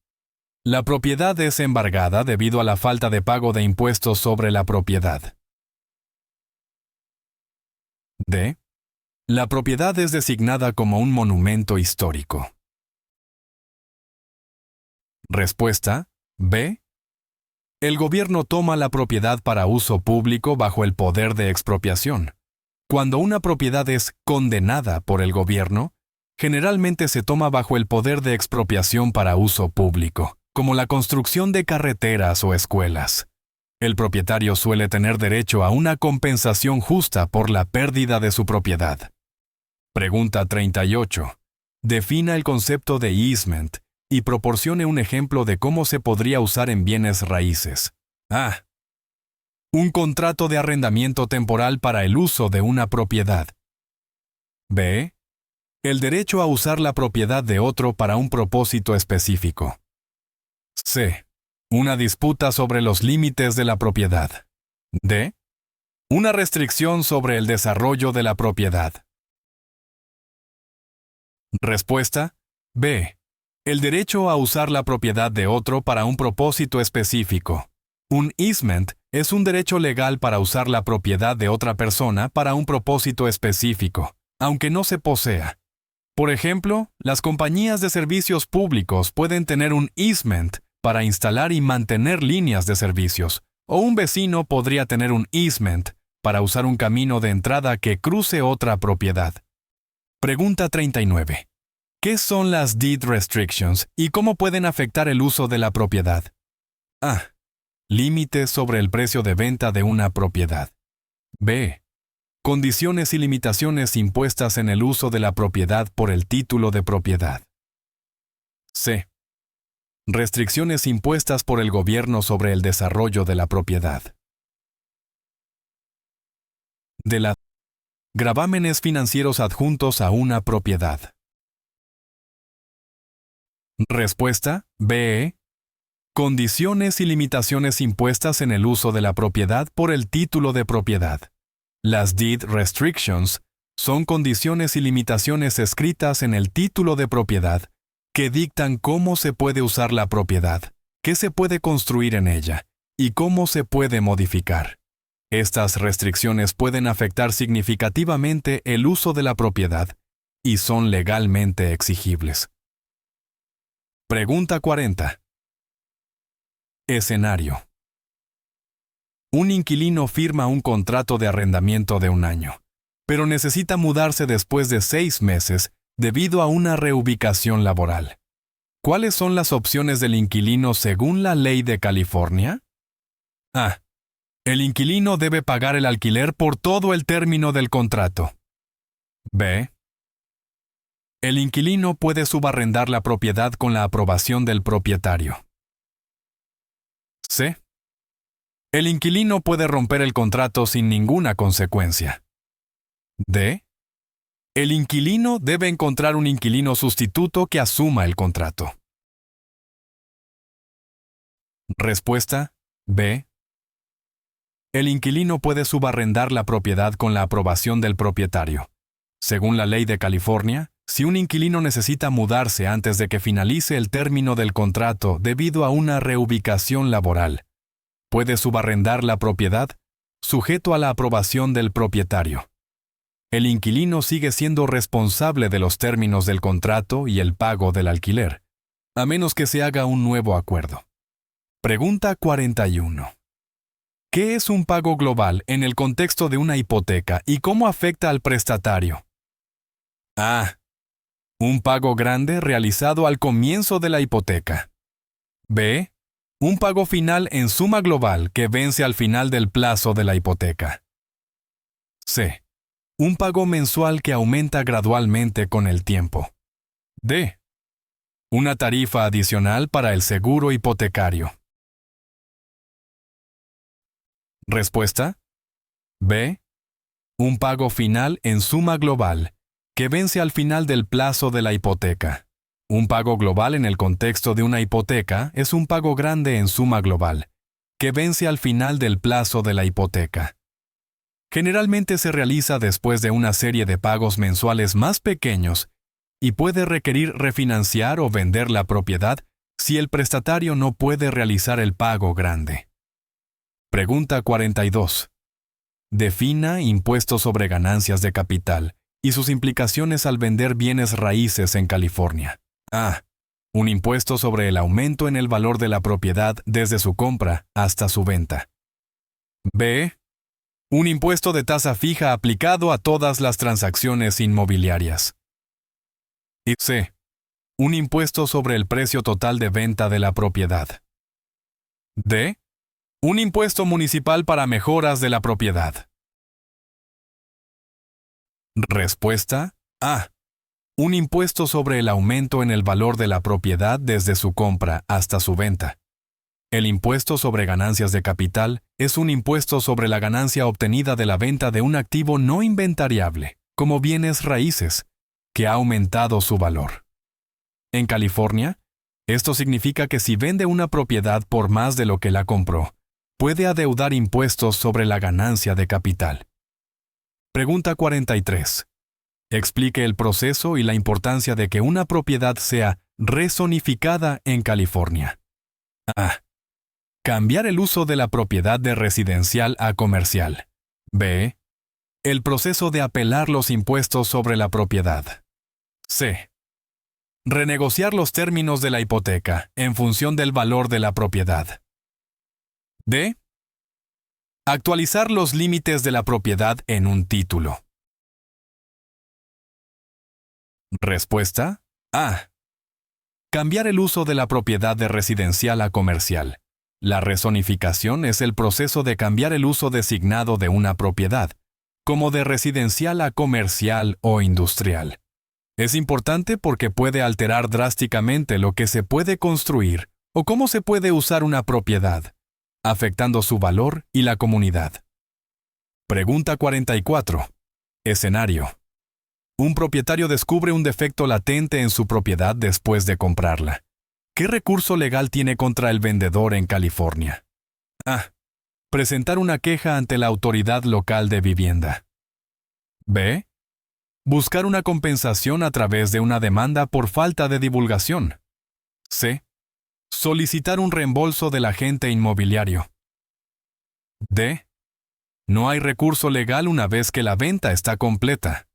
La propiedad es embargada debido a la falta de pago de impuestos sobre la propiedad. D. La propiedad es designada como un monumento histórico. Respuesta. B. El gobierno toma la propiedad para uso público bajo el poder de expropiación. Cuando una propiedad es condenada por el gobierno, generalmente se toma bajo el poder de expropiación para uso público, como la construcción de carreteras o escuelas. El propietario suele tener derecho a una compensación justa por la pérdida de su propiedad. Pregunta 38. Defina el concepto de easement y proporcione un ejemplo de cómo se podría usar en bienes raíces. A. Un contrato de arrendamiento temporal para el uso de una propiedad. B. El derecho a usar la propiedad de otro para un propósito específico. C. Una disputa sobre los límites de la propiedad. D. Una restricción sobre el desarrollo de la propiedad. Respuesta. B. El derecho a usar la propiedad de otro para un propósito específico. Un easement es un derecho legal para usar la propiedad de otra persona para un propósito específico, aunque no se posea. Por ejemplo, las compañías de servicios públicos pueden tener un easement para instalar y mantener líneas de servicios, o un vecino podría tener un easement para usar un camino de entrada que cruce otra propiedad. Pregunta 39. ¿Qué son las deed restrictions y cómo pueden afectar el uso de la propiedad? A. Límites sobre el precio de venta de una propiedad. B. Condiciones y limitaciones impuestas en el uso de la propiedad por el título de propiedad. C. Restricciones impuestas por el gobierno sobre el desarrollo de la propiedad. D. Gravámenes financieros adjuntos a una propiedad. Respuesta B. Condiciones y limitaciones impuestas en el uso de la propiedad por el título de propiedad. Las deed restrictions son condiciones y limitaciones escritas en el título de propiedad que dictan cómo se puede usar la propiedad, qué se puede construir en ella y cómo se puede modificar. Estas restricciones pueden afectar significativamente el uso de la propiedad y son legalmente exigibles. Pregunta 40. Escenario. Un inquilino firma un contrato de arrendamiento de 1 año, pero necesita mudarse después de 6 meses debido a una reubicación laboral. ¿Cuáles son las opciones del inquilino según la ley de California? A. El inquilino debe pagar el alquiler por todo el término del contrato. B. El inquilino puede subarrendar la propiedad con la aprobación del propietario. C. El inquilino puede romper el contrato sin ninguna consecuencia. D. El inquilino debe encontrar un inquilino sustituto que asuma el contrato. Respuesta B. El inquilino puede subarrendar la propiedad con la aprobación del propietario. Según la ley de California, si un inquilino necesita mudarse antes de que finalice el término del contrato debido a una reubicación laboral, puede subarrendar la propiedad sujeto a la aprobación del propietario. El inquilino sigue siendo responsable de los términos del contrato y el pago del alquiler, a menos que se haga un nuevo acuerdo. Pregunta 41. ¿Qué es un pago global en el contexto de una hipoteca y cómo afecta al prestatario? A. Un pago grande realizado al comienzo de la hipoteca. B. Un pago final en suma global que vence al final del plazo de la hipoteca. C. Un pago mensual que aumenta gradualmente con el tiempo. D. Una tarifa adicional para el seguro hipotecario. Respuesta. B. Un pago final en suma global que vence al final del plazo de la hipoteca. Un pago global en el contexto de una hipoteca es un pago grande en suma global, que vence al final del plazo de la hipoteca. Generalmente se realiza después de una serie de pagos mensuales más pequeños y puede requerir refinanciar o vender la propiedad si el prestatario no puede realizar el pago grande. Pregunta 42. Defina impuestos sobre ganancias de capital y sus implicaciones al vender bienes raíces en California. A. Un impuesto sobre el aumento en el valor de la propiedad desde su compra hasta su venta. B. Un impuesto de tasa fija aplicado a todas las transacciones inmobiliarias. Y C. Un impuesto sobre el precio total de venta de la propiedad. D. Un impuesto municipal para mejoras de la propiedad. Respuesta A. Un impuesto sobre el aumento en el valor de la propiedad desde su compra hasta su venta. El impuesto sobre ganancias de capital es un impuesto sobre la ganancia obtenida de la venta de un activo no inventariable, como bienes raíces, que ha aumentado su valor. En California, esto significa que si vende una propiedad por más de lo que la compró, puede adeudar impuestos sobre la ganancia de capital. Pregunta 43. Explique el proceso y la importancia de que una propiedad sea rezonificada en California. A. Cambiar el uso de la propiedad de residencial a comercial. B. El proceso de apelar los impuestos sobre la propiedad. C. Renegociar los términos de la hipoteca en función del valor de la propiedad. D. Actualizar los límites de la propiedad en un título. Respuesta A. Cambiar el uso de la propiedad de residencial a comercial. La rezonificación es el proceso de cambiar el uso designado de una propiedad, como de residencial a comercial o industrial. Es importante porque puede alterar drásticamente lo que se puede construir o cómo se puede usar una propiedad, afectando su valor y la comunidad. Pregunta 44. Escenario. Un propietario descubre un defecto latente en su propiedad después de comprarla. ¿Qué recurso legal tiene contra el vendedor en California? A. Presentar una queja ante la autoridad local de vivienda. B. Buscar una compensación a través de una demanda por falta de divulgación. C. Solicitar un reembolso del agente inmobiliario. D. No hay recurso legal una vez que la venta está completa.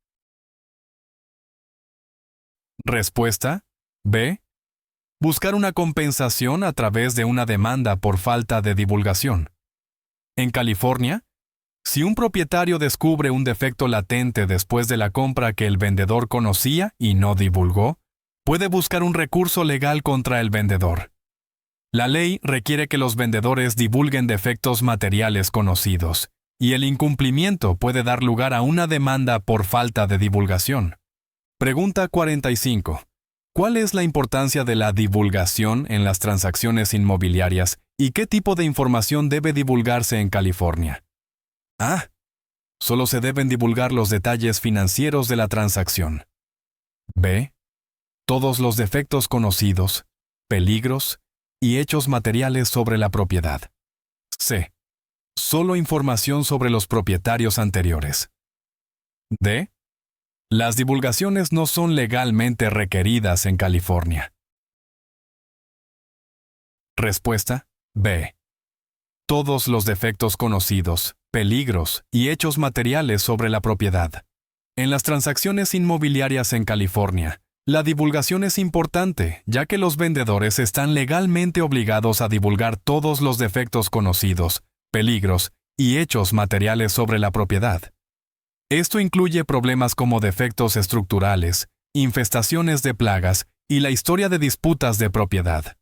Respuesta B. Buscar una compensación a través de una demanda por falta de divulgación. En California, si un propietario descubre un defecto latente después de la compra que el vendedor conocía y no divulgó, puede buscar un recurso legal contra el vendedor. La ley requiere que los vendedores divulguen defectos materiales conocidos, y el incumplimiento puede dar lugar a una demanda por falta de divulgación. Pregunta 45. ¿Cuál es la importancia de la divulgación en las transacciones inmobiliarias y qué tipo de información debe divulgarse en California? A. Solo se deben divulgar los detalles financieros de la transacción. B. Todos los defectos conocidos, peligros y hechos materiales sobre la propiedad. C. Solo información sobre los propietarios anteriores. D. Las divulgaciones no son legalmente requeridas en California. Respuesta B. Todos los defectos conocidos, peligros y hechos materiales sobre la propiedad. En las transacciones inmobiliarias en California, la divulgación es importante, ya que los vendedores están legalmente obligados a divulgar todos los defectos conocidos, peligros y hechos materiales sobre la propiedad. Esto incluye problemas como defectos estructurales, infestaciones de plagas y la historia de disputas de propiedad.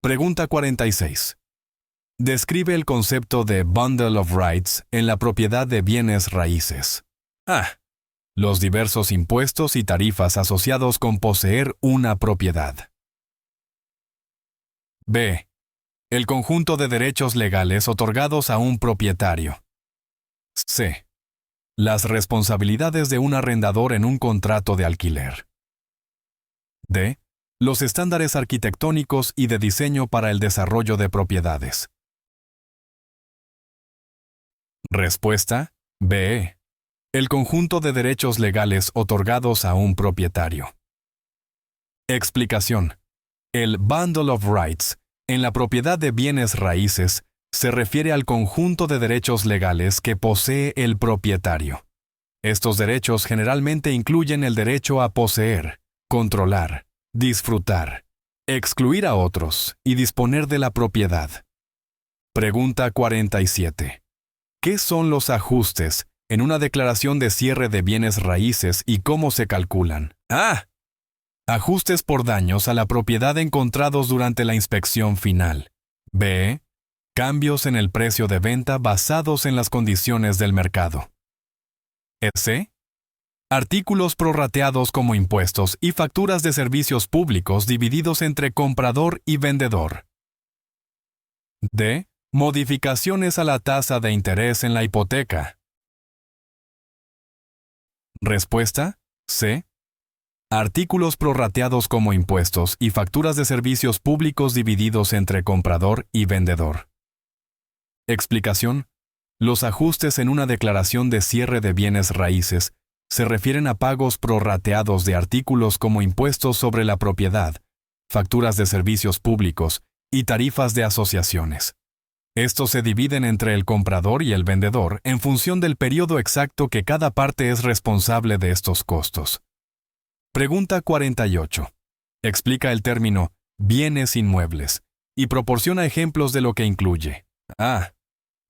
Pregunta 46. Describe el concepto de Bundle of Rights en la propiedad de bienes raíces. A. Los diversos impuestos y tarifas asociados con poseer una propiedad. B. El conjunto de derechos legales otorgados a un propietario. C. Las responsabilidades de un arrendador en un contrato de alquiler. D. Los estándares arquitectónicos y de diseño para el desarrollo de propiedades. Respuesta B. El conjunto de derechos legales otorgados a un propietario. Explicación. El Bundle of Rights en la propiedad de bienes raíces se refiere al conjunto de derechos legales que posee el propietario. Estos derechos generalmente incluyen el derecho a poseer, controlar, disfrutar, excluir a otros y disponer de la propiedad. Pregunta 47. ¿Qué son los ajustes en una declaración de cierre de bienes raíces y cómo se calculan? A. Ajustes por daños a la propiedad encontrados durante la inspección final. B. Cambios en el precio de venta basados en las condiciones del mercado. C. Artículos prorrateados como impuestos y facturas de servicios públicos divididos entre comprador y vendedor. D. Modificaciones a la tasa de interés en la hipoteca. Respuesta C. Artículos prorrateados como impuestos y facturas de servicios públicos divididos entre comprador y vendedor. Explicación. Los ajustes en una declaración de cierre de bienes raíces se refieren a pagos prorrateados de artículos como impuestos sobre la propiedad, facturas de servicios públicos y tarifas de asociaciones. Estos se dividen entre el comprador y el vendedor en función del periodo exacto que cada parte es responsable de estos costos. Pregunta 48. Explica el término bienes inmuebles y proporciona ejemplos de lo que incluye. A.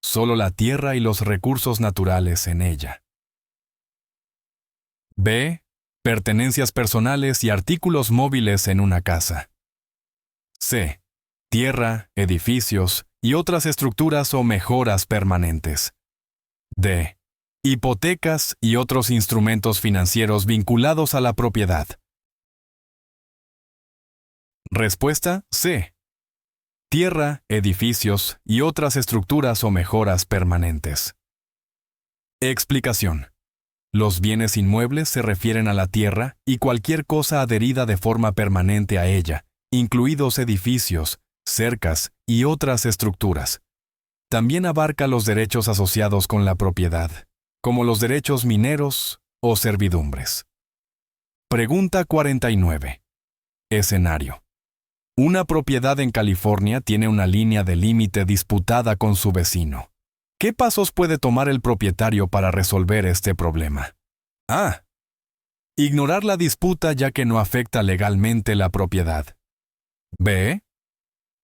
Solo la tierra y los recursos naturales en ella. B. pertenencias personales y artículos móviles en una casa. C. Tierra, edificios y otras estructuras o mejoras permanentes. D. Hipotecas y otros instrumentos financieros vinculados a la propiedad. Respuesta C. Tierra, edificios y otras estructuras o mejoras permanentes. Explicación. Los bienes inmuebles se refieren a la tierra y cualquier cosa adherida de forma permanente a ella, incluidos edificios, cercas y otras estructuras. También abarca los derechos asociados con la propiedad, como los derechos mineros o servidumbres. Pregunta 49. Escenario. Una propiedad en California tiene una línea de límite disputada con su vecino. ¿Qué pasos puede tomar el propietario para resolver este problema? A. Ignorar la disputa ya que no afecta legalmente la propiedad. B.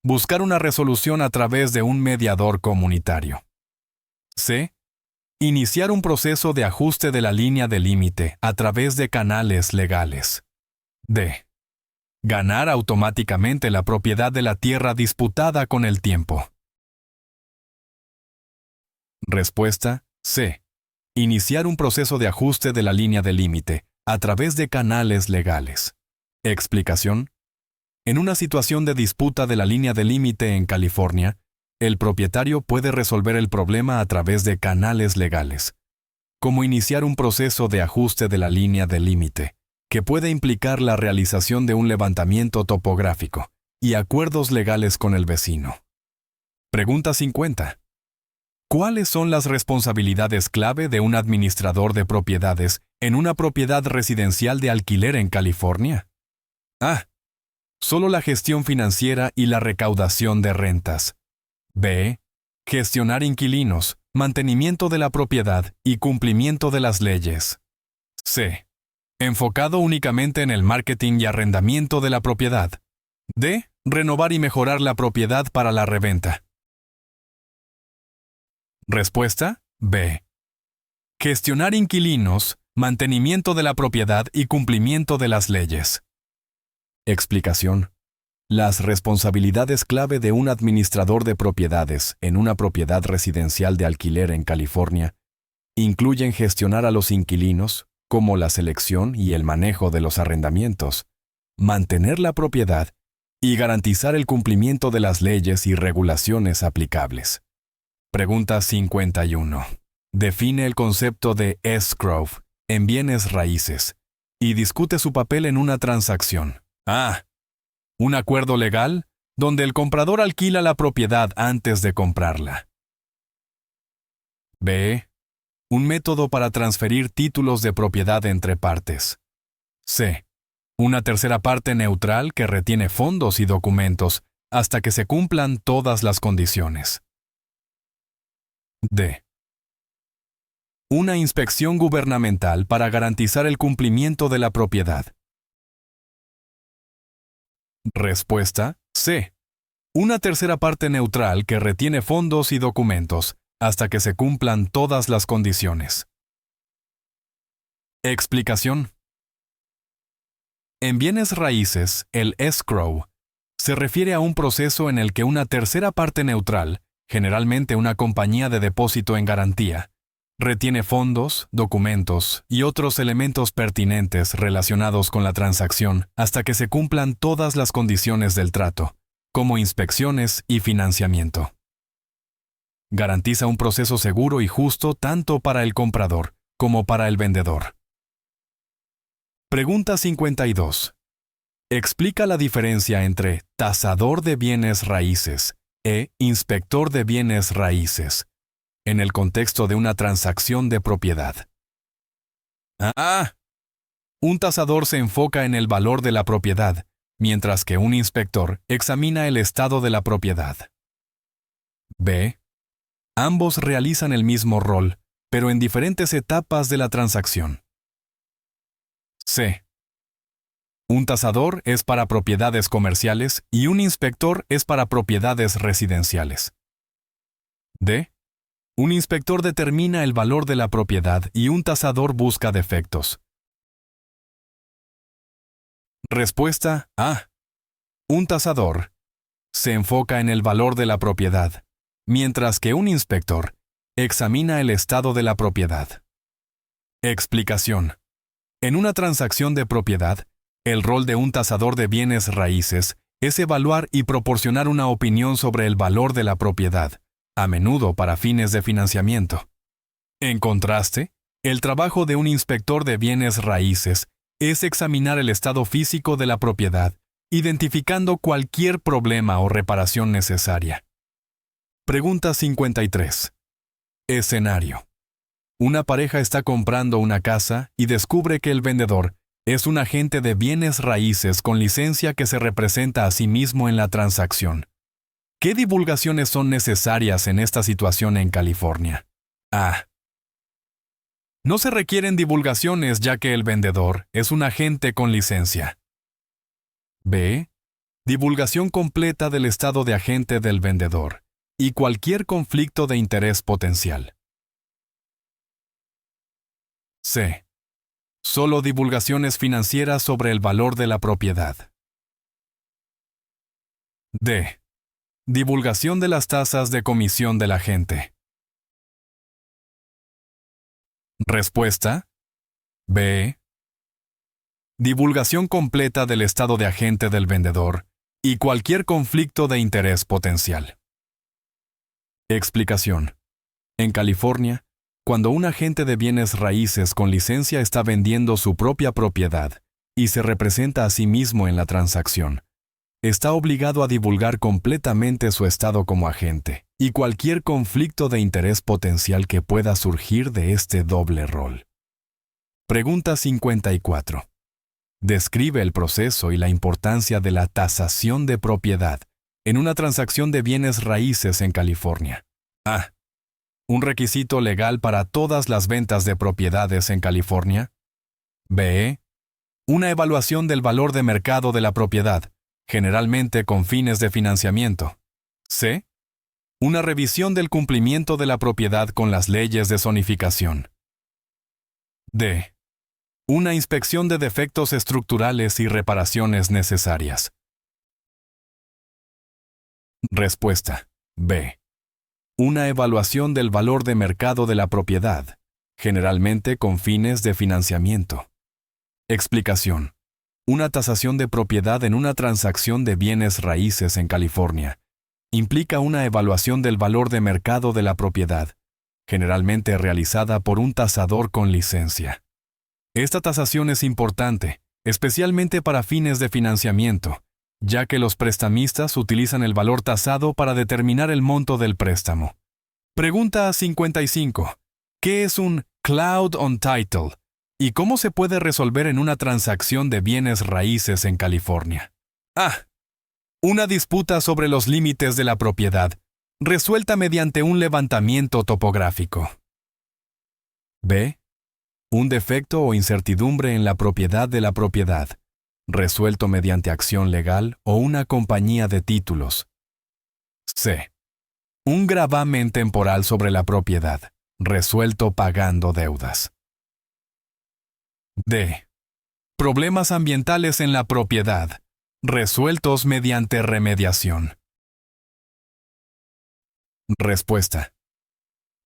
Buscar una resolución a través de un mediador comunitario. C. Iniciar un proceso de ajuste de la línea de límite a través de canales legales. D. Ganar automáticamente la propiedad de la tierra disputada con el tiempo. Respuesta C. Iniciar un proceso de ajuste de la línea de límite a través de canales legales. Explicación. En una situación de disputa de la línea de límite en California, el propietario puede resolver el problema a través de canales legales, como iniciar un proceso de ajuste de la línea de límite, que puede implicar la realización de un levantamiento topográfico y acuerdos legales con el vecino. Pregunta 50. ¿Cuáles son las responsabilidades clave de un administrador de propiedades en una propiedad residencial de alquiler en California? A. Solo la gestión financiera y la recaudación de rentas. B. Gestionar inquilinos, mantenimiento de la propiedad y cumplimiento de las leyes. C. Enfocado únicamente en el marketing y arrendamiento de la propiedad. D. Renovar y mejorar la propiedad para la reventa. Respuesta B. Gestionar inquilinos, mantenimiento de la propiedad y cumplimiento de las leyes. Explicación. Las responsabilidades clave de un administrador de propiedades en una propiedad residencial de alquiler en California incluyen gestionar a los inquilinos, como la selección y el manejo de los arrendamientos, mantener la propiedad y garantizar el cumplimiento de las leyes y regulaciones aplicables. Pregunta 51. Define el concepto de escrow en bienes raíces y discute su papel en una transacción. A. Un acuerdo legal donde el comprador alquila la propiedad antes de comprarla. B. Un método para transferir títulos de propiedad entre partes. C. Una tercera parte neutral que retiene fondos y documentos hasta que se cumplan todas las condiciones. D. Una inspección gubernamental para garantizar el cumplimiento de la propiedad. Respuesta C. Una tercera parte neutral que retiene fondos y documentos hasta que se cumplan todas las condiciones. Explicación. En bienes raíces, el escrow se refiere a un proceso en el que una tercera parte neutral, generalmente una compañía de depósito en garantía, retiene fondos, documentos y otros elementos pertinentes relacionados con la transacción hasta que se cumplan todas las condiciones del trato, como inspecciones y financiamiento. Garantiza un proceso seguro y justo tanto para el comprador como para el vendedor. Pregunta 52. Explica la diferencia entre tasador de bienes raíces e inspector de bienes raíces en el contexto de una transacción de propiedad. A. Un tasador se enfoca en el valor de la propiedad, mientras que un inspector examina el estado de la propiedad. B. Ambos realizan el mismo rol, pero en diferentes etapas de la transacción. C. Un tasador es para propiedades comerciales y un inspector es para propiedades residenciales. D. Un inspector determina el valor de la propiedad y un tasador busca defectos. Respuesta A. Un tasador se enfoca en el valor de la propiedad, mientras que un inspector examina el estado de la propiedad. Explicación. En una transacción de propiedad, el rol de un tasador de bienes raíces es evaluar y proporcionar una opinión sobre el valor de la propiedad, a menudo para fines de financiamiento. En contraste, el trabajo de un inspector de bienes raíces es examinar el estado físico de la propiedad, identificando cualquier problema o reparación necesaria. Pregunta 53. Escenario. Una pareja está comprando una casa y descubre que el vendedor es un agente de bienes raíces con licencia que se representa a sí mismo en la transacción. ¿Qué divulgaciones son necesarias en esta situación en California? A. No se requieren divulgaciones ya que el vendedor es un agente con licencia. B. Divulgación completa del estado de agente del vendedor y cualquier conflicto de interés potencial. C. Solo divulgaciones financieras sobre el valor de la propiedad. D. Divulgación de las tasas de comisión del agente. Respuesta. B. Divulgación completa del estado de agente del vendedor y cualquier conflicto de interés potencial. Explicación. En California, cuando un agente de bienes raíces con licencia está vendiendo su propia propiedad y se representa a sí mismo en la transacción, está obligado a divulgar completamente su estado como agente y cualquier conflicto de interés potencial que pueda surgir de este doble rol. Pregunta 54. Describe el proceso y la importancia de la tasación de propiedad en una transacción de bienes raíces en California. A. ¿Un requisito legal para todas las ventas de propiedades en California? B. Una evaluación del valor de mercado de la propiedad, generalmente con fines de financiamiento. C. Una revisión del cumplimiento de la propiedad con las leyes de zonificación. D. Una inspección de defectos estructurales y reparaciones necesarias. Respuesta. B. Una evaluación del valor de mercado de la propiedad, generalmente con fines de financiamiento. Explicación. Una tasación de propiedad en una transacción de bienes raíces en California implica una evaluación del valor de mercado de la propiedad, generalmente realizada por un tasador con licencia. Esta tasación es importante, especialmente para fines de financiamiento, ya que los prestamistas utilizan el valor tasado para determinar el monto del préstamo. Pregunta 55. ¿Qué es un cloud on title? ¿Y cómo se puede resolver en una transacción de bienes raíces en California? A. Una disputa sobre los límites de la propiedad, resuelta mediante un levantamiento topográfico. B. Un defecto o incertidumbre en la propiedad de la propiedad, resuelto mediante acción legal o una compañía de títulos. C. Un gravamen temporal sobre la propiedad, resuelto pagando deudas. D. Problemas ambientales en la propiedad, resueltos mediante remediación. Respuesta.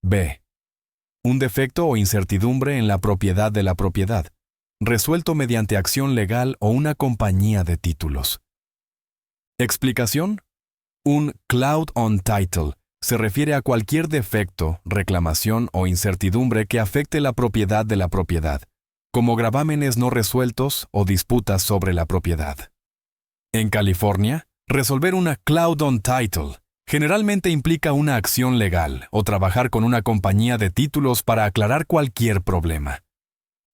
B. Un defecto o incertidumbre en la propiedad de la propiedad, resuelto mediante acción legal o una compañía de títulos. Explicación. Un cloud on title se refiere a cualquier defecto, reclamación o incertidumbre que afecte la propiedad de la propiedad, como gravámenes no resueltos o disputas sobre la propiedad. En California, resolver una cloud on title generalmente implica una acción legal o trabajar con una compañía de títulos para aclarar cualquier problema.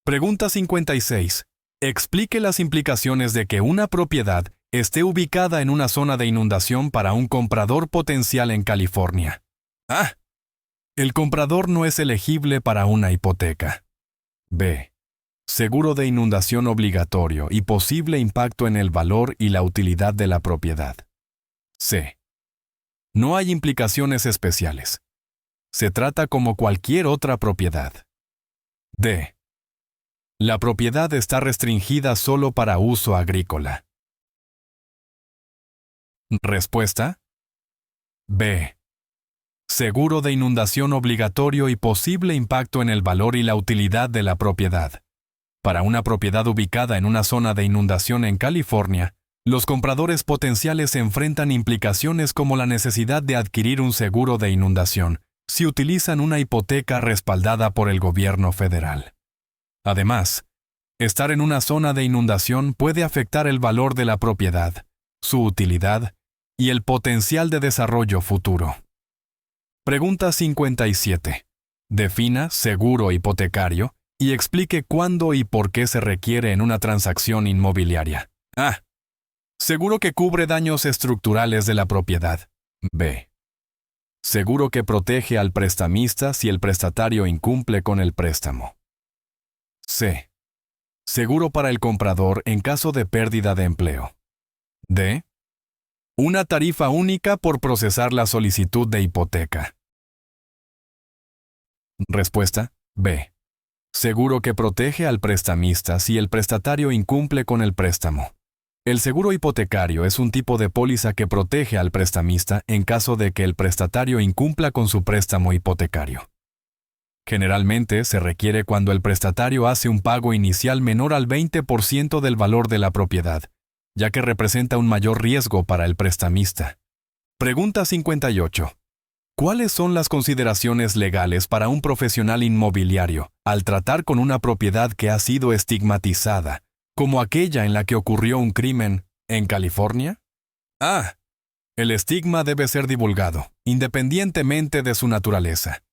Pregunta 56. Explique las implicaciones de que una propiedad esté ubicada en una zona de inundación para un comprador potencial en California. A. El comprador no es elegible para una hipoteca. B. Seguro de inundación obligatorio y posible impacto en el valor y la utilidad de la propiedad. C. No hay implicaciones especiales. Se trata como cualquier otra propiedad. D. La propiedad está restringida solo para uso agrícola. Respuesta: B. Seguro de inundación obligatorio y posible impacto en el valor y la utilidad de la propiedad. Para una propiedad ubicada en una zona de inundación en California, los compradores potenciales enfrentan implicaciones como la necesidad de adquirir un seguro de inundación si utilizan una hipoteca respaldada por el gobierno federal. Además, estar en una zona de inundación puede afectar el valor de la propiedad, su utilidad y el potencial de desarrollo futuro. Pregunta 57. Defina seguro hipotecario y explique cuándo y por qué se requiere en una transacción inmobiliaria. A. Seguro que cubre daños estructurales de la propiedad. B. Seguro que protege al prestamista si el prestatario incumple con el préstamo. C. Seguro para el comprador en caso de pérdida de empleo. D. Una tarifa única por procesar la solicitud de hipoteca. Respuesta: B. Seguro que protege al prestamista si el prestatario incumple con el préstamo. El seguro hipotecario es un tipo de póliza que protege al prestamista en caso de que el prestatario incumpla con su préstamo hipotecario. Generalmente se requiere cuando el prestatario hace un pago inicial menor al 20% del valor de la propiedad, ya que representa un mayor riesgo para el prestamista. Pregunta 58. ¿Cuáles son las consideraciones legales para un profesional inmobiliario al tratar con una propiedad que ha sido estigmatizada, como aquella en la que ocurrió un crimen en California? A. El estigma debe ser divulgado, independientemente de su naturaleza.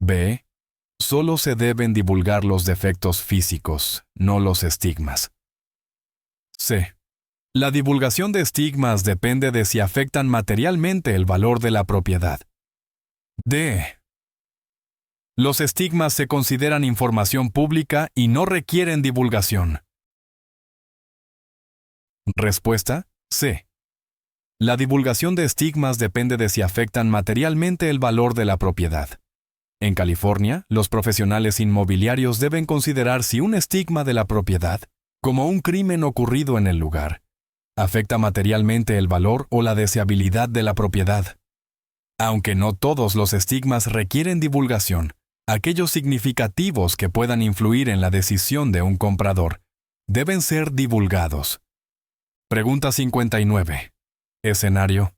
B. Solo se deben divulgar los defectos físicos, no los estigmas. C. La divulgación de estigmas depende de si afectan materialmente el valor de la propiedad. D. Los estigmas se consideran información pública y no requieren divulgación. Respuesta: C. La divulgación de estigmas depende de si afectan materialmente el valor de la propiedad. En California, los profesionales inmobiliarios deben considerar si un estigma de la propiedad, como un crimen ocurrido en el lugar, afecta materialmente el valor o la deseabilidad de la propiedad. Aunque no todos los estigmas requieren divulgación, aquellos significativos que puedan influir en la decisión de un comprador deben ser divulgados. Pregunta 59. Escenario: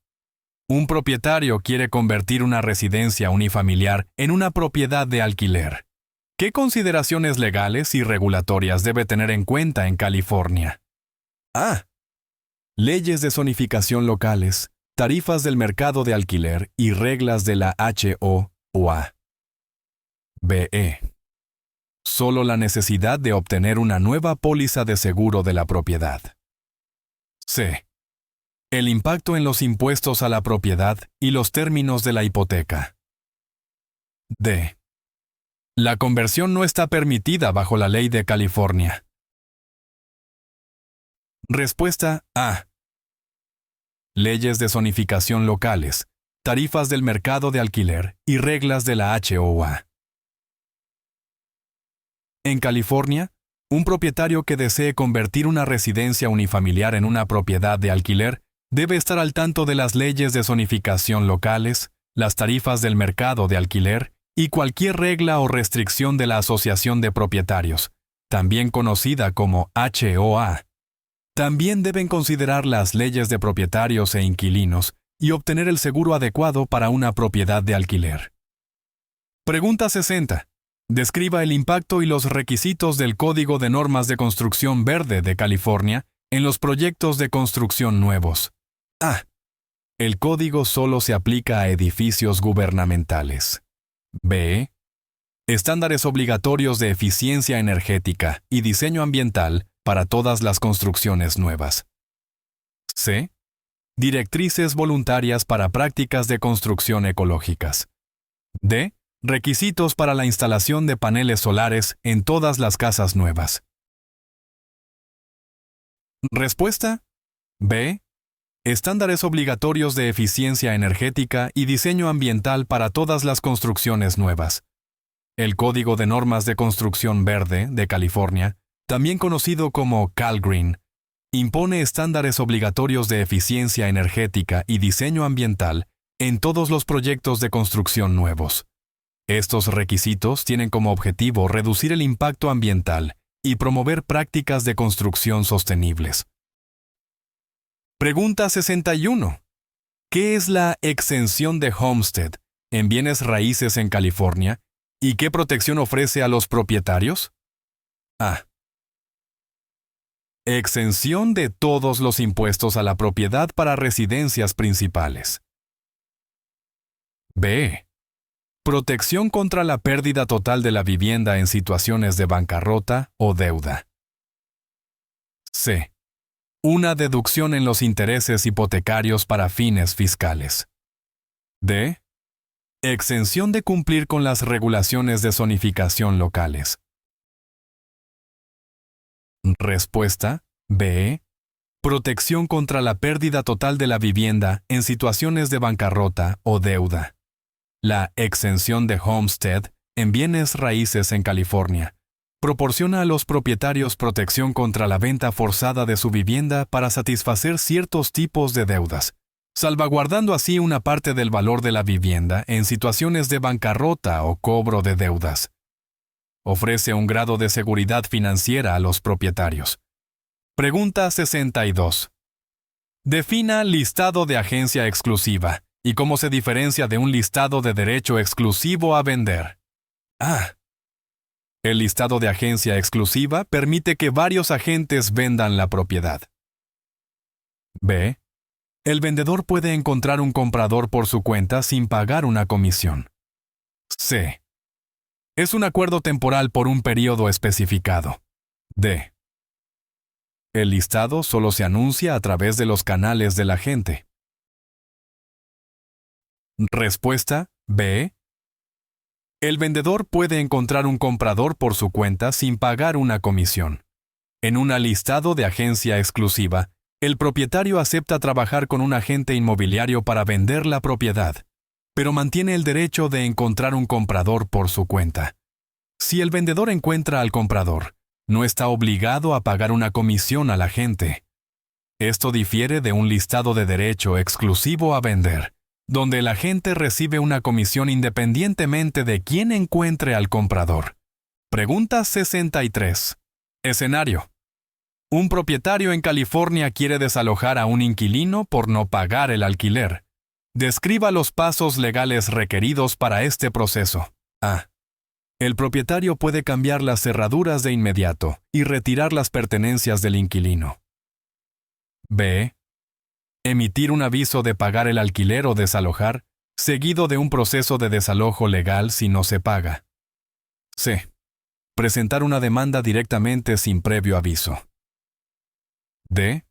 un propietario quiere convertir una residencia unifamiliar en una propiedad de alquiler. ¿Qué consideraciones legales y regulatorias debe tener en cuenta en California? A. Leyes de zonificación locales, tarifas del mercado de alquiler y reglas de la HOA. B. Solo la necesidad de obtener una nueva póliza de seguro de la propiedad. C. El impacto en los impuestos a la propiedad y los términos de la hipoteca. D. La conversión no está permitida bajo la ley de California. Respuesta A. Leyes de zonificación locales, tarifas del mercado de alquiler y reglas de la HOA. En California, un propietario que desee convertir una residencia unifamiliar en una propiedad de alquiler debe estar al tanto de las leyes de zonificación locales, las tarifas del mercado de alquiler y cualquier regla o restricción de la Asociación de Propietarios, también conocida como HOA. También deben considerar las leyes de propietarios e inquilinos y obtener el seguro adecuado para una propiedad de alquiler. Pregunta 60. Describa el impacto y los requisitos del Código de Normas de Construcción Verde de California en los proyectos de construcción nuevos. A. El código solo se aplica a edificios gubernamentales. B. Estándares obligatorios de eficiencia energética y diseño ambiental para todas las construcciones nuevas. C. Directrices voluntarias para prácticas de construcción ecológicas. D. Requisitos para la instalación de paneles solares en todas las casas nuevas. Respuesta: B. Estándares obligatorios de eficiencia energética y diseño ambiental para todas las construcciones nuevas. El Código de Normas de Construcción Verde de California, también conocido como CalGreen, impone estándares obligatorios de eficiencia energética y diseño ambiental en todos los proyectos de construcción nuevos. Estos requisitos tienen como objetivo reducir el impacto ambiental y promover prácticas de construcción sostenibles. Pregunta 61. ¿Qué es la exención de Homestead en bienes raíces en California y qué protección ofrece a los propietarios? A. Exención de todos los impuestos a la propiedad para residencias principales. B. Protección contra la pérdida total de la vivienda en situaciones de bancarrota o deuda. C. Una deducción en los intereses hipotecarios para fines fiscales. D. Exención de cumplir con las regulaciones de zonificación locales. Respuesta B. Protección contra la pérdida total de la vivienda en situaciones de bancarrota o deuda. La exención de Homestead en bienes raíces en California proporciona a los propietarios protección contra la venta forzada de su vivienda para satisfacer ciertos tipos de deudas, salvaguardando así una parte del valor de la vivienda en situaciones de bancarrota o cobro de deudas. Ofrece un grado de seguridad financiera a los propietarios. Pregunta 62. Defina listado de agencia exclusiva y cómo se diferencia de un listado de derecho exclusivo a vender. A. El listado de agencia exclusiva permite que varios agentes vendan la propiedad. B. El vendedor puede encontrar un comprador por su cuenta sin pagar una comisión. C. Es un acuerdo temporal por un periodo especificado. D. El listado solo se anuncia a través de los canales del agente. Respuesta B. El vendedor puede encontrar un comprador por su cuenta sin pagar una comisión. En un listado de agencia exclusiva, el propietario acepta trabajar con un agente inmobiliario para vender la propiedad, pero mantiene el derecho de encontrar un comprador por su cuenta. Si el vendedor encuentra al comprador, no está obligado a pagar una comisión al agente. Esto difiere de un listado de derecho exclusivo a vender, donde el agente recibe una comisión independientemente de quién encuentre al comprador. Pregunta 63. Escenario. Un propietario en California quiere desalojar a un inquilino por no pagar el alquiler. Describa los pasos legales requeridos para este proceso. A. El propietario puede cambiar las cerraduras de inmediato y retirar las pertenencias del inquilino. B. Emitir un aviso de pagar el alquiler o desalojar, seguido de un proceso de desalojo legal si no se paga. C. Presentar una demanda directamente sin previo aviso. D.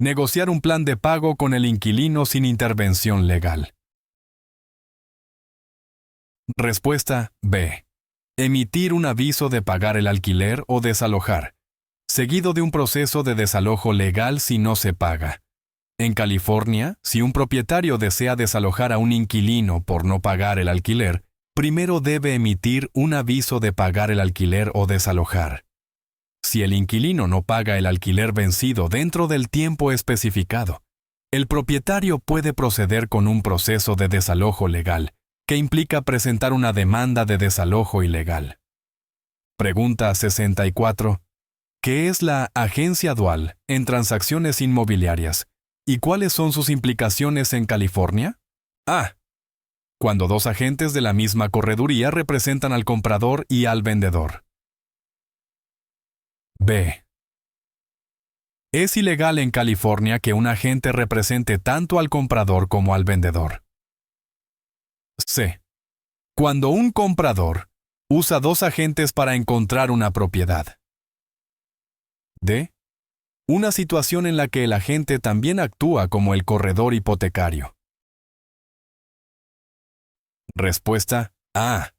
Negociar un plan de pago con el inquilino sin intervención legal. Respuesta B. Emitir un aviso de pagar el alquiler o desalojar, seguido de un proceso de desalojo legal si no se paga. En California, si un propietario desea desalojar a un inquilino por no pagar el alquiler, primero debe emitir un aviso de pagar el alquiler o desalojar. Si el inquilino no paga el alquiler vencido dentro del tiempo especificado, el propietario puede proceder con un proceso de desalojo legal, que implica presentar una demanda de desalojo ilegal. Pregunta 64. ¿Qué es la agencia dual en transacciones inmobiliarias y cuáles son sus implicaciones en California? A. Cuando dos agentes de la misma correduría representan al comprador y al vendedor. B. Es ilegal en California que un agente represente tanto al comprador como al vendedor. C. Cuando un comprador usa dos agentes para encontrar una propiedad. D. Una situación en la que el agente también actúa como el corredor hipotecario. Respuesta A.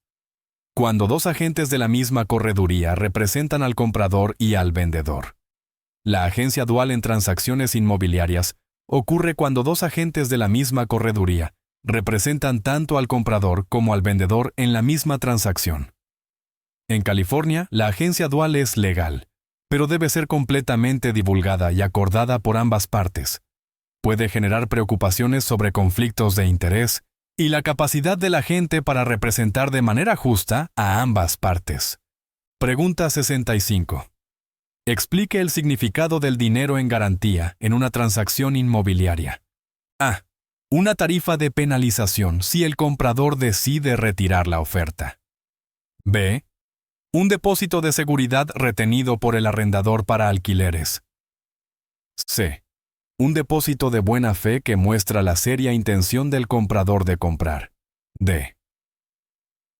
Cuando dos agentes de la misma correduría representan al comprador y al vendedor. La agencia dual en transacciones inmobiliarias ocurre cuando dos agentes de la misma correduría representan tanto al comprador como al vendedor en la misma transacción. En California, la agencia dual es legal, pero debe ser completamente divulgada y acordada por ambas partes. Puede generar preocupaciones sobre conflictos de interés y la capacidad de la gente para representar de manera justa a ambas partes. Pregunta 65. Explique el significado del dinero en garantía en una transacción inmobiliaria. A. Una tarifa de penalización si el comprador decide retirar la oferta. B. Un depósito de seguridad retenido por el arrendador para alquileres. C. Un depósito de buena fe que muestra la seria intención del comprador de comprar. D.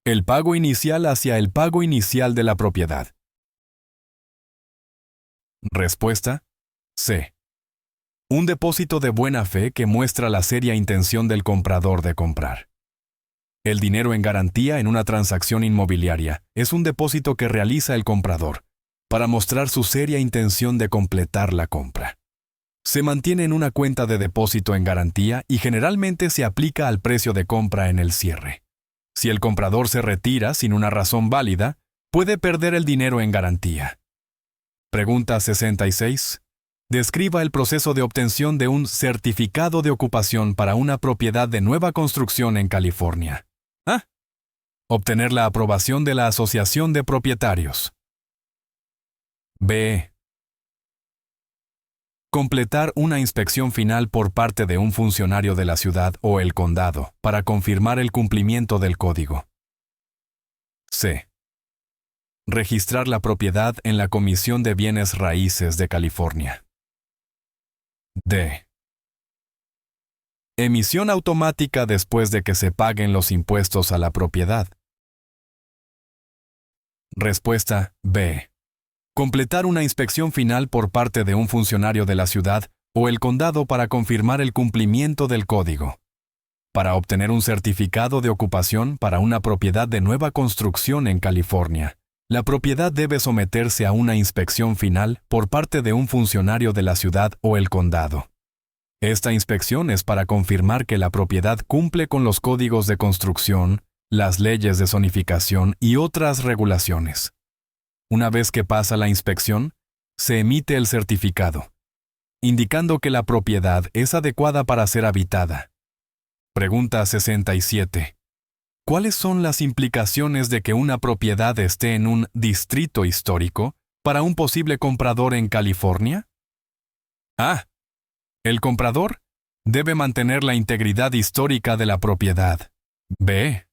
El pago inicial hacia el pago inicial de la propiedad. Respuesta. C. Un depósito de buena fe que muestra la seria intención del comprador de comprar. El dinero en garantía en una transacción inmobiliaria es un depósito que realiza el comprador para mostrar su seria intención de completar la compra. Se mantiene en una cuenta de depósito en garantía y generalmente se aplica al precio de compra en el cierre. Si el comprador se retira sin una razón válida, puede perder el dinero en garantía. Pregunta 66. Describa el proceso de obtención de un certificado de ocupación para una propiedad de nueva construcción en California. A. Obtener la aprobación de la Asociación de Propietarios. B. Completar una inspección final por parte de un funcionario de la ciudad o el condado para confirmar el cumplimiento del código. C. Registrar la propiedad en la Comisión de Bienes Raíces de California. D. Emisión automática después de que se paguen los impuestos a la propiedad. Respuesta B. Completar una inspección final por parte de un funcionario de la ciudad o el condado para confirmar el cumplimiento del código. Para obtener un certificado de ocupación para una propiedad de nueva construcción en California, la propiedad debe someterse a una inspección final por parte de un funcionario de la ciudad o el condado. Esta inspección es para confirmar que la propiedad cumple con los códigos de construcción, las leyes de zonificación y otras regulaciones. Una vez que pasa la inspección, se emite el certificado, indicando que la propiedad es adecuada para ser habitada. Pregunta 67. ¿Cuáles son las implicaciones de que una propiedad esté en un distrito histórico para un posible comprador en California? A. El comprador debe mantener la integridad histórica de la propiedad. B.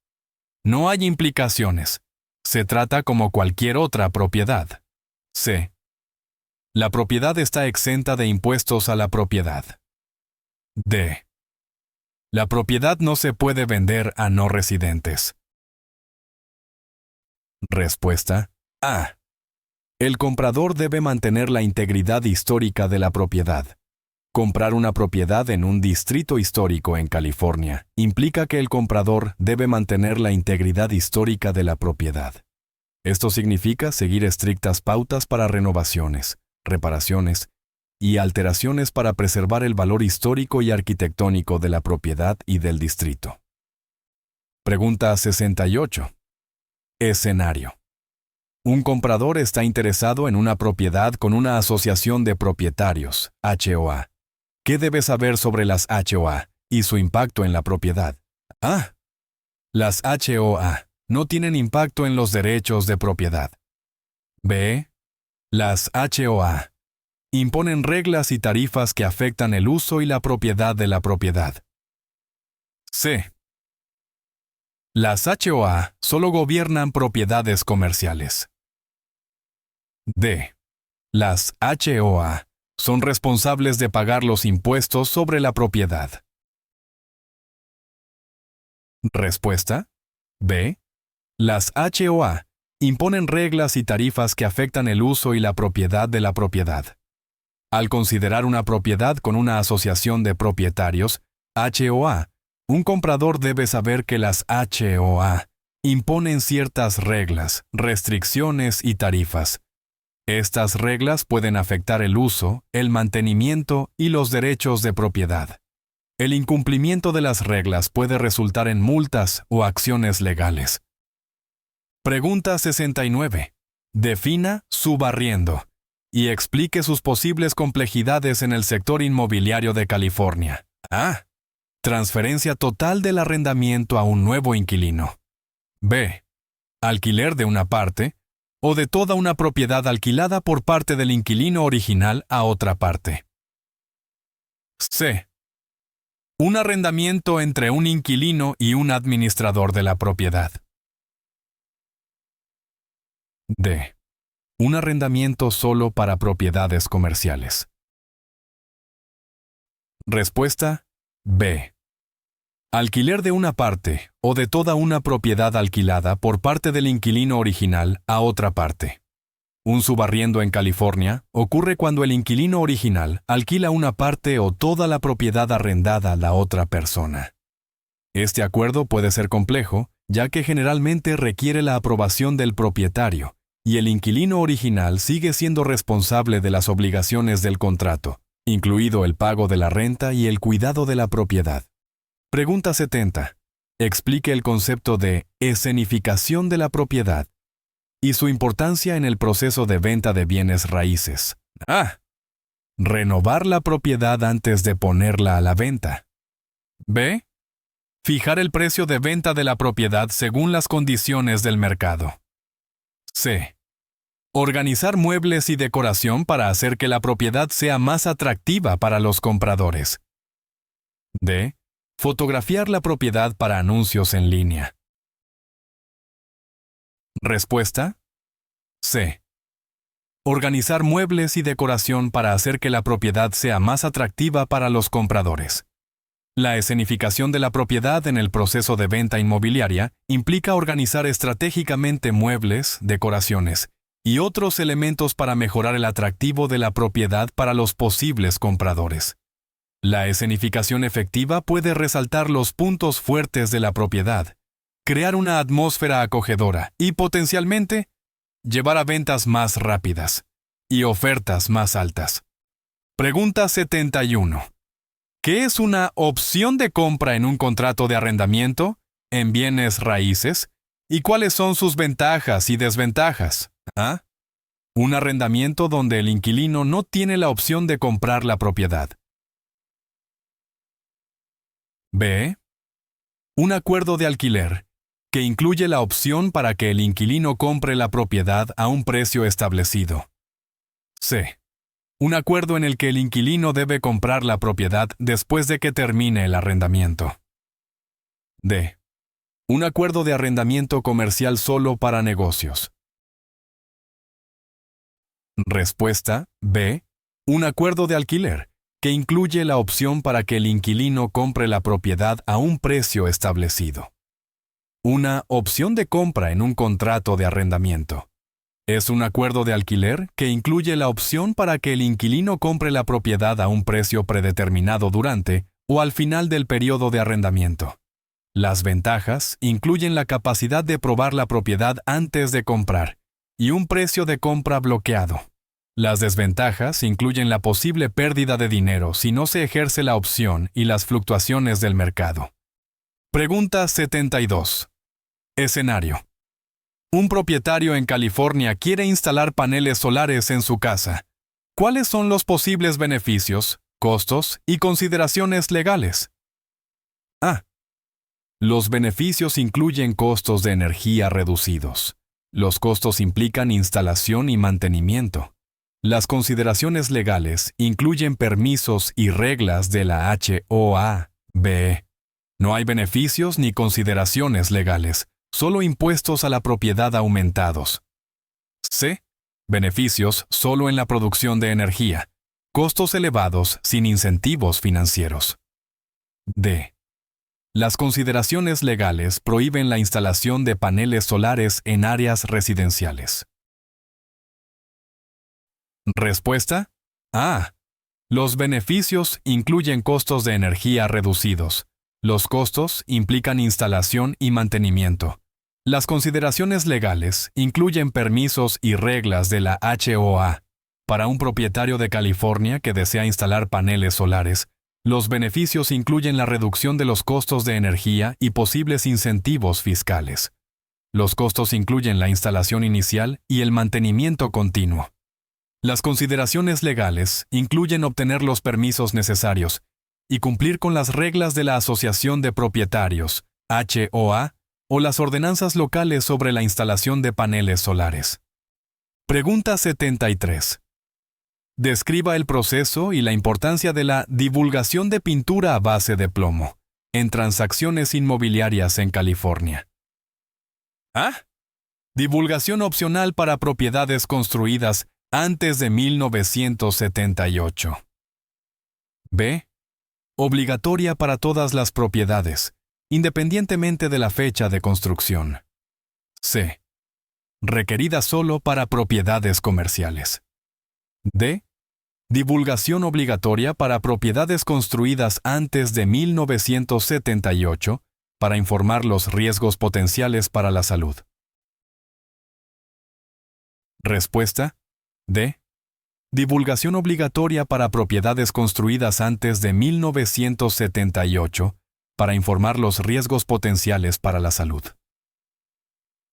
No hay implicaciones. Se trata como cualquier otra propiedad. C. La propiedad está exenta de impuestos a la propiedad. D. La propiedad no se puede vender a no residentes. Respuesta. A. El comprador debe mantener la integridad histórica de la propiedad. Comprar una propiedad en un distrito histórico en California implica que el comprador debe mantener la integridad histórica de la propiedad. Esto significa seguir estrictas pautas para renovaciones, reparaciones y alteraciones para preservar el valor histórico y arquitectónico de la propiedad y del distrito. Pregunta 68. Escenario. Un comprador está interesado en una propiedad con una asociación de propietarios, HOA. ¿Qué debe saber sobre las HOA y su impacto en la propiedad? A. Las HOA no tienen impacto en los derechos de propiedad. B. Las HOA imponen reglas y tarifas que afectan el uso y la propiedad de la propiedad. C. Las HOA solo gobiernan propiedades comerciales. D. Las HOA son responsables de pagar los impuestos sobre la propiedad. Respuesta. B. Las HOA imponen reglas y tarifas que afectan el uso y la propiedad de la propiedad. Al considerar una propiedad con una asociación de propietarios, HOA, un comprador debe saber que las HOA imponen ciertas reglas, restricciones y tarifas. Estas reglas pueden afectar el uso, el mantenimiento y los derechos de propiedad. El incumplimiento de las reglas puede resultar en multas o acciones legales. Pregunta 69. Defina subarriendo y explique sus posibles complejidades en el sector inmobiliario de California. A. Transferencia total del arrendamiento a un nuevo inquilino. B. Alquiler de una parte o de toda una propiedad alquilada por parte del inquilino original a otra parte. C. Un arrendamiento entre un inquilino y un administrador de la propiedad. D. Un arrendamiento solo para propiedades comerciales. Respuesta B. Alquiler de una parte o de toda una propiedad alquilada por parte del inquilino original a otra parte. Un subarriendo en California ocurre cuando el inquilino original alquila una parte o toda la propiedad arrendada a la otra persona. Este acuerdo puede ser complejo, ya que generalmente requiere la aprobación del propietario, y el inquilino original sigue siendo responsable de las obligaciones del contrato, incluido el pago de la renta y el cuidado de la propiedad. Pregunta 70. Explique el concepto de escenificación de la propiedad y su importancia en el proceso de venta de bienes raíces. A. Renovar la propiedad antes de ponerla a la venta. B. Fijar el precio de venta de la propiedad según las condiciones del mercado. C. Organizar muebles y decoración para hacer que la propiedad sea más atractiva para los compradores. D. Fotografiar la propiedad para anuncios en línea. Respuesta: C. Organizar muebles y decoración para hacer que la propiedad sea más atractiva para los compradores. La escenificación de la propiedad en el proceso de venta inmobiliaria implica organizar estratégicamente muebles, decoraciones y otros elementos para mejorar el atractivo de la propiedad para los posibles compradores. La escenificación efectiva puede resaltar los puntos fuertes de la propiedad, crear una atmósfera acogedora y, potencialmente, llevar a ventas más rápidas y ofertas más altas. Pregunta 71. ¿Qué es una opción de compra en un contrato de arrendamiento, en bienes raíces, y cuáles son sus ventajas y desventajas? A. Un arrendamiento donde el inquilino no tiene la opción de comprar la propiedad. B. Un acuerdo de alquiler que incluye la opción para que el inquilino compre la propiedad a un precio establecido. C. Un acuerdo en el que el inquilino debe comprar la propiedad después de que termine el arrendamiento. D. Un acuerdo de arrendamiento comercial solo para negocios. Respuesta B. Un acuerdo de alquiler que incluye la opción para que el inquilino compre la propiedad a un precio establecido. Una opción de compra en un contrato de arrendamiento es un acuerdo de alquiler que incluye la opción para que el inquilino compre la propiedad a un precio predeterminado durante o al final del periodo de arrendamiento. Las ventajas incluyen la capacidad de probar la propiedad antes de comprar y un precio de compra bloqueado. Las desventajas incluyen la posible pérdida de dinero si no se ejerce la opción y las fluctuaciones del mercado. Pregunta 72. Escenario. Un propietario en California quiere instalar paneles solares en su casa. ¿Cuáles son los posibles beneficios, costos y consideraciones legales? A. Los beneficios incluyen costos de energía reducidos. Los costos implican instalación y mantenimiento. Las consideraciones legales incluyen permisos y reglas de la HOA. B. No hay beneficios ni consideraciones legales, solo impuestos a la propiedad aumentados. C. Beneficios solo en la producción de energía. Costos elevados sin incentivos financieros. D. Las consideraciones legales prohíben la instalación de paneles solares en áreas residenciales. Respuesta: A. Los beneficios incluyen costos de energía reducidos. Los costos implican instalación y mantenimiento. Las consideraciones legales incluyen permisos y reglas de la HOA. Para un propietario de California que desea instalar paneles solares, los beneficios incluyen la reducción de los costos de energía y posibles incentivos fiscales. Los costos incluyen la instalación inicial y el mantenimiento continuo. Las consideraciones legales incluyen obtener los permisos necesarios y cumplir con las reglas de la Asociación de Propietarios, HOA, o las ordenanzas locales sobre la instalación de paneles solares. Pregunta 73. Describa el proceso y la importancia de la divulgación de pintura a base de plomo en transacciones inmobiliarias en California. A. Divulgación opcional para propiedades construidas antes de 1978. B. Obligatoria para todas las propiedades, independientemente de la fecha de construcción. C. Requerida solo para propiedades comerciales. D. Divulgación obligatoria para propiedades construidas antes de 1978 para informar los riesgos potenciales para la salud. Respuesta. D. Divulgación obligatoria para propiedades construidas antes de 1978 para informar los riesgos potenciales para la salud.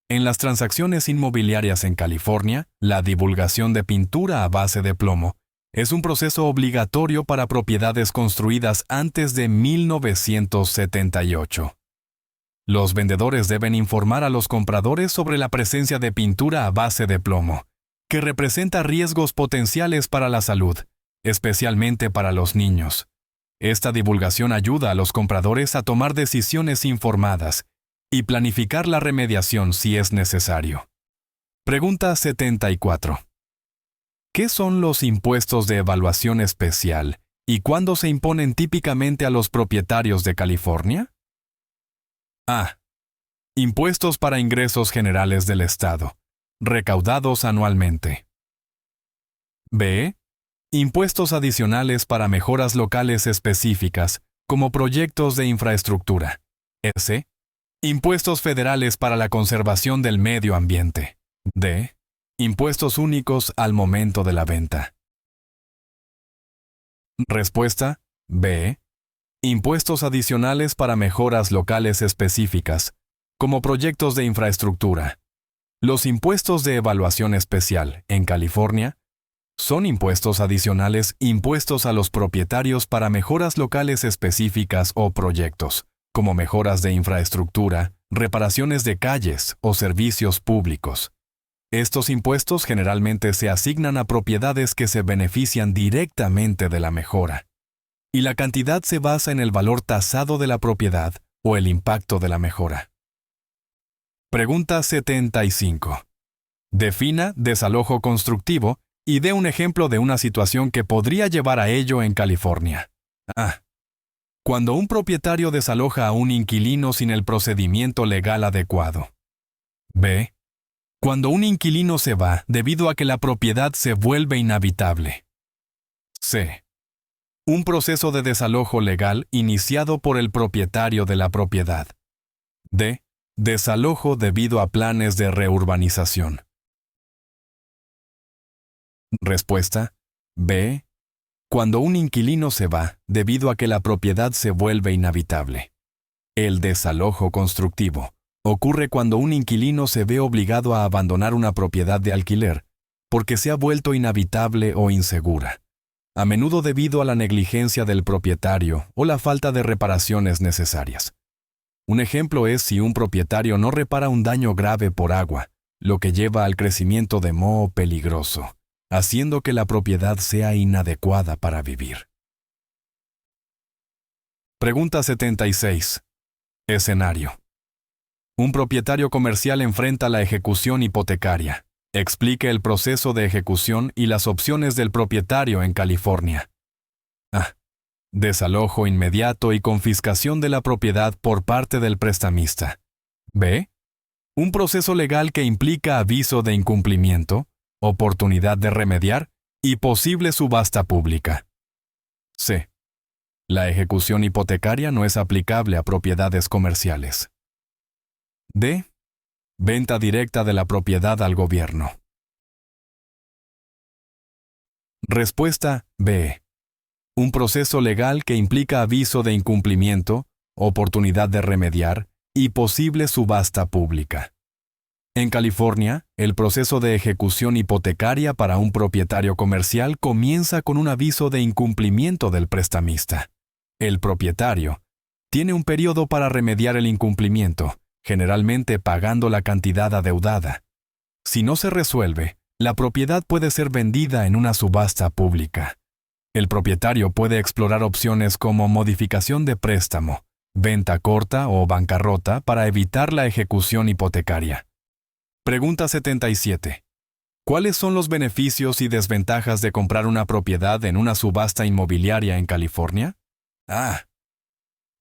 En las transacciones inmobiliarias en California, la divulgación de pintura a base de plomo es un proceso obligatorio para propiedades construidas antes de 1978. Los vendedores deben informar a los compradores sobre la presencia de pintura a base de plomo, que representa riesgos potenciales para la salud, especialmente para los niños. Esta divulgación ayuda a los compradores a tomar decisiones informadas y planificar la remediación si es necesario. Pregunta 74. ¿Qué son los impuestos de evaluación especial y cuándo se imponen típicamente a los propietarios de California? A. Impuestos para ingresos generales del Estado, recaudados anualmente. B. Impuestos adicionales para mejoras locales específicas, como proyectos de infraestructura. S. Impuestos federales para la conservación del medio ambiente. D. Impuestos únicos al momento de la venta. Respuesta. B. Impuestos adicionales para mejoras locales específicas, como proyectos de infraestructura. Los impuestos de evaluación especial en California son impuestos adicionales impuestos a los propietarios para mejoras locales específicas o proyectos, como mejoras de infraestructura, reparaciones de calles o servicios públicos. Estos impuestos generalmente se asignan a propiedades que se benefician directamente de la mejora, y la cantidad se basa en el valor tasado de la propiedad o el impacto de la mejora. Pregunta 75. Defina desalojo constructivo y dé un ejemplo de una situación que podría llevar a ello en California. A. Cuando un propietario desaloja a un inquilino sin el procedimiento legal adecuado. B. Cuando un inquilino se va debido a que la propiedad se vuelve inhabitable. C. Un proceso de desalojo legal iniciado por el propietario de la propiedad. D. Desalojo debido a planes de reurbanización. Respuesta. B. Cuando un inquilino se va debido a que la propiedad se vuelve inhabitable. El desalojo constructivo ocurre cuando un inquilino se ve obligado a abandonar una propiedad de alquiler porque se ha vuelto inhabitable o insegura, a menudo debido a la negligencia del propietario o la falta de reparaciones necesarias. Un ejemplo es si un propietario no repara un daño grave por agua, lo que lleva al crecimiento de moho peligroso, haciendo que la propiedad sea inadecuada para vivir. Pregunta 76. Escenario. Un propietario comercial enfrenta la ejecución hipotecaria. Explique el proceso de ejecución y las opciones del propietario en California. A. Desalojo inmediato y confiscación de la propiedad por parte del prestamista. B. Un proceso legal que implica aviso de incumplimiento, oportunidad de remediar y posible subasta pública. C. La ejecución hipotecaria no es aplicable a propiedades comerciales. D. Venta directa de la propiedad al gobierno. Respuesta. B. Un proceso legal que implica aviso de incumplimiento, oportunidad de remediar y posible subasta pública. En California, el proceso de ejecución hipotecaria para un propietario comercial comienza con un aviso de incumplimiento del prestamista. El propietario tiene un periodo para remediar el incumplimiento, generalmente pagando la cantidad adeudada. Si no se resuelve, la propiedad puede ser vendida en una subasta pública. El propietario puede explorar opciones como modificación de préstamo, venta corta o bancarrota para evitar la ejecución hipotecaria. Pregunta 77. ¿Cuáles son los beneficios y desventajas de comprar una propiedad en una subasta inmobiliaria en California? A.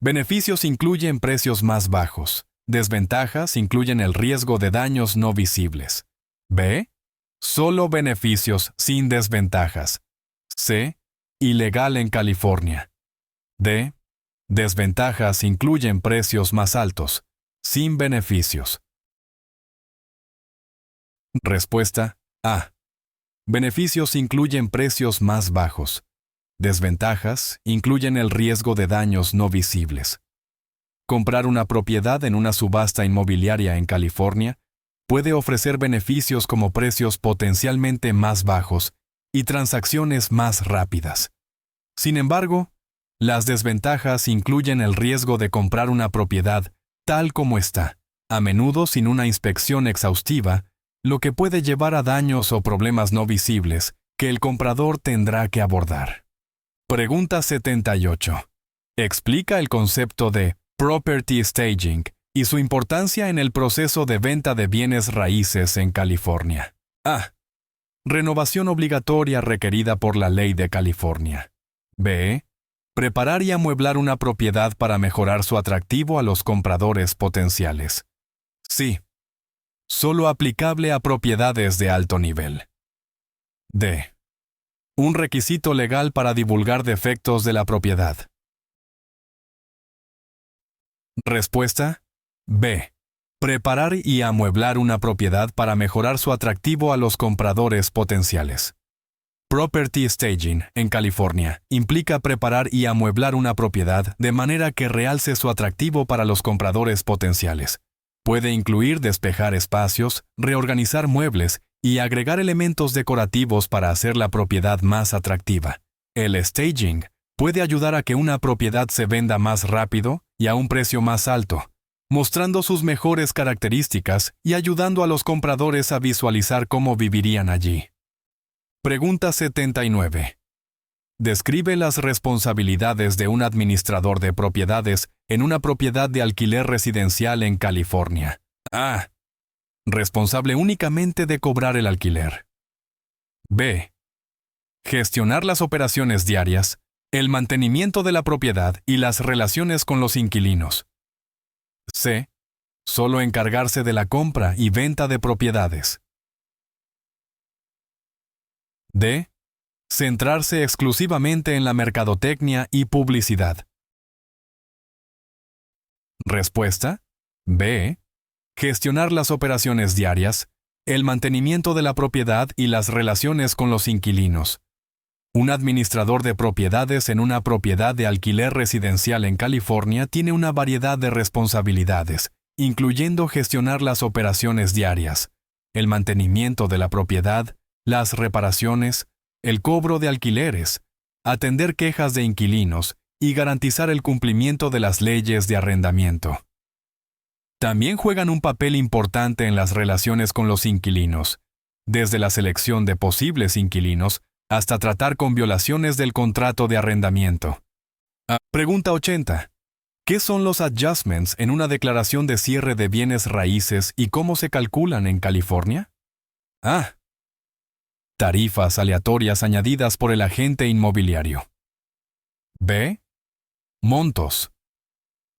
Beneficios incluyen precios más bajos. Desventajas incluyen el riesgo de daños no visibles. B. Solo beneficios sin desventajas. C. Ilegal en California. D. Desventajas incluyen precios más altos, sin beneficios. Respuesta A. Beneficios incluyen precios más bajos. Desventajas incluyen el riesgo de daños no visibles. Comprar una propiedad en una subasta inmobiliaria en California puede ofrecer beneficios como precios potencialmente más bajos y transacciones más rápidas. Sin embargo, las desventajas incluyen el riesgo de comprar una propiedad tal como está, a menudo sin una inspección exhaustiva, lo que puede llevar a daños o problemas no visibles que el comprador tendrá que abordar. Pregunta 78. Explica el concepto de property staging y su importancia en el proceso de venta de bienes raíces en California. A. Renovación obligatoria requerida por la ley de California. B. Preparar y amueblar una propiedad para mejorar su atractivo a los compradores potenciales. C. Solo aplicable a propiedades de alto nivel. D. Un requisito legal para divulgar defectos de la propiedad. Respuesta B. Preparar y amueblar una propiedad para mejorar su atractivo a los compradores potenciales. Property staging en California implica preparar y amueblar una propiedad de manera que realce su atractivo para los compradores potenciales. Puede incluir despejar espacios, reorganizar muebles y agregar elementos decorativos para hacer la propiedad más atractiva. El staging puede ayudar a que una propiedad se venda más rápido y a un precio más alto, mostrando sus mejores características y ayudando a los compradores a visualizar cómo vivirían allí. Pregunta 79. Describe las responsabilidades de un administrador de propiedades en una propiedad de alquiler residencial en California. A. Responsable únicamente de cobrar el alquiler. B. Gestionar las operaciones diarias, el mantenimiento de la propiedad y las relaciones con los inquilinos. C. Solo encargarse de la compra y venta de propiedades. D. Centrarse exclusivamente en la mercadotecnia y publicidad. Respuesta. B. Gestionar las operaciones diarias, el mantenimiento de la propiedad y las relaciones con los inquilinos. Un administrador de propiedades en una propiedad de alquiler residencial en California tiene una variedad de responsabilidades, incluyendo gestionar las operaciones diarias, el mantenimiento de la propiedad, las reparaciones, el cobro de alquileres, atender quejas de inquilinos y garantizar el cumplimiento de las leyes de arrendamiento. También juegan un papel importante en las relaciones con los inquilinos, desde la selección de posibles inquilinos hasta tratar con violaciones del contrato de arrendamiento. Pregunta 80. ¿Qué son los adjustments en una declaración de cierre de bienes raíces y cómo se calculan en California? A. Tarifas aleatorias añadidas por el agente inmobiliario. B. Montos.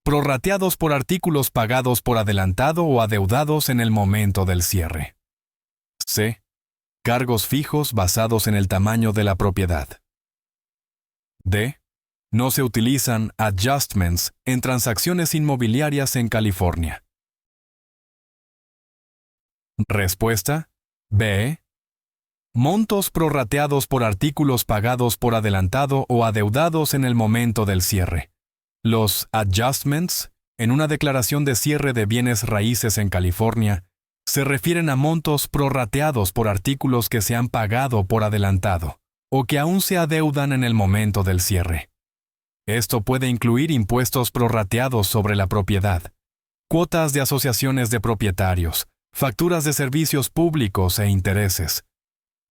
Prorrateados por artículos pagados por adelantado o adeudados en el momento del cierre. C. Cargos fijos basados en el tamaño de la propiedad. D. No se utilizan adjustments en transacciones inmobiliarias en California. Respuesta. B. Montos prorrateados por artículos pagados por adelantado o adeudados en el momento del cierre. Los adjustments, en una declaración de cierre de bienes raíces en California, Se refieren a montos prorrateados por artículos que se han pagado por adelantado o que aún se adeudan en el momento del cierre. Esto puede incluir impuestos prorrateados sobre la propiedad, cuotas de asociaciones de propietarios, facturas de servicios públicos e intereses.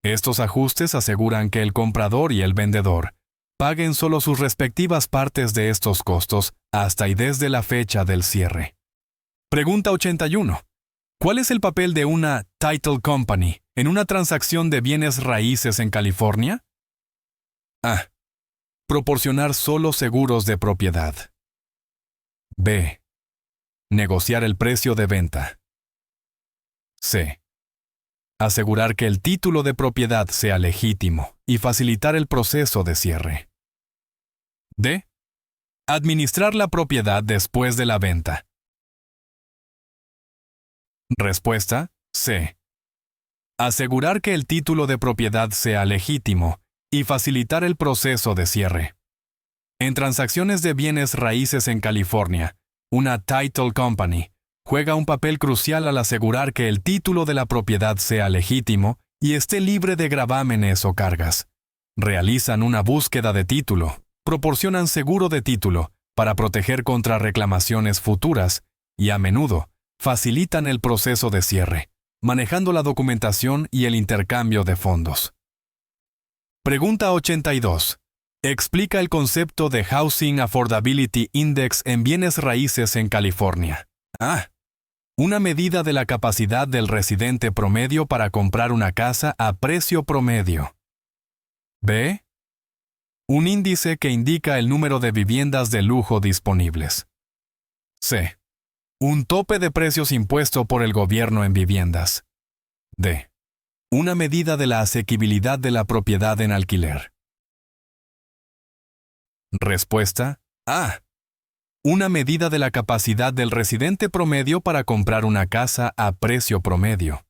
Estos ajustes aseguran que el comprador y el vendedor paguen solo sus respectivas partes de estos costos hasta y desde la fecha del cierre. Pregunta 81. ¿Cuál es el papel de una title company en una transacción de bienes raíces en California? A. Proporcionar solo seguros de propiedad. B. Negociar el precio de venta. C. Asegurar que el título de propiedad sea legítimo y facilitar el proceso de cierre. D. Administrar la propiedad después de la venta. Respuesta: C. Asegurar que el título de propiedad sea legítimo y facilitar el proceso de cierre. En transacciones de bienes raíces en California, una title company juega un papel crucial al asegurar que el título de la propiedad sea legítimo y esté libre de gravámenes o cargas. Realizan una búsqueda de título, proporcionan seguro de título para proteger contra reclamaciones futuras y, a menudo, facilitan el proceso de cierre, manejando la documentación y el intercambio de fondos. Pregunta 82. Explica el concepto de Housing Affordability Index en bienes raíces en California. A. Una medida de la capacidad del residente promedio para comprar una casa a precio promedio. B. Un índice que indica el número de viviendas de lujo disponibles. C. Un tope de precios impuesto por el gobierno en viviendas. D. Una medida de la asequibilidad de la propiedad en alquiler. Respuesta: A. Una medida de la capacidad del residente promedio para comprar una casa a precio promedio.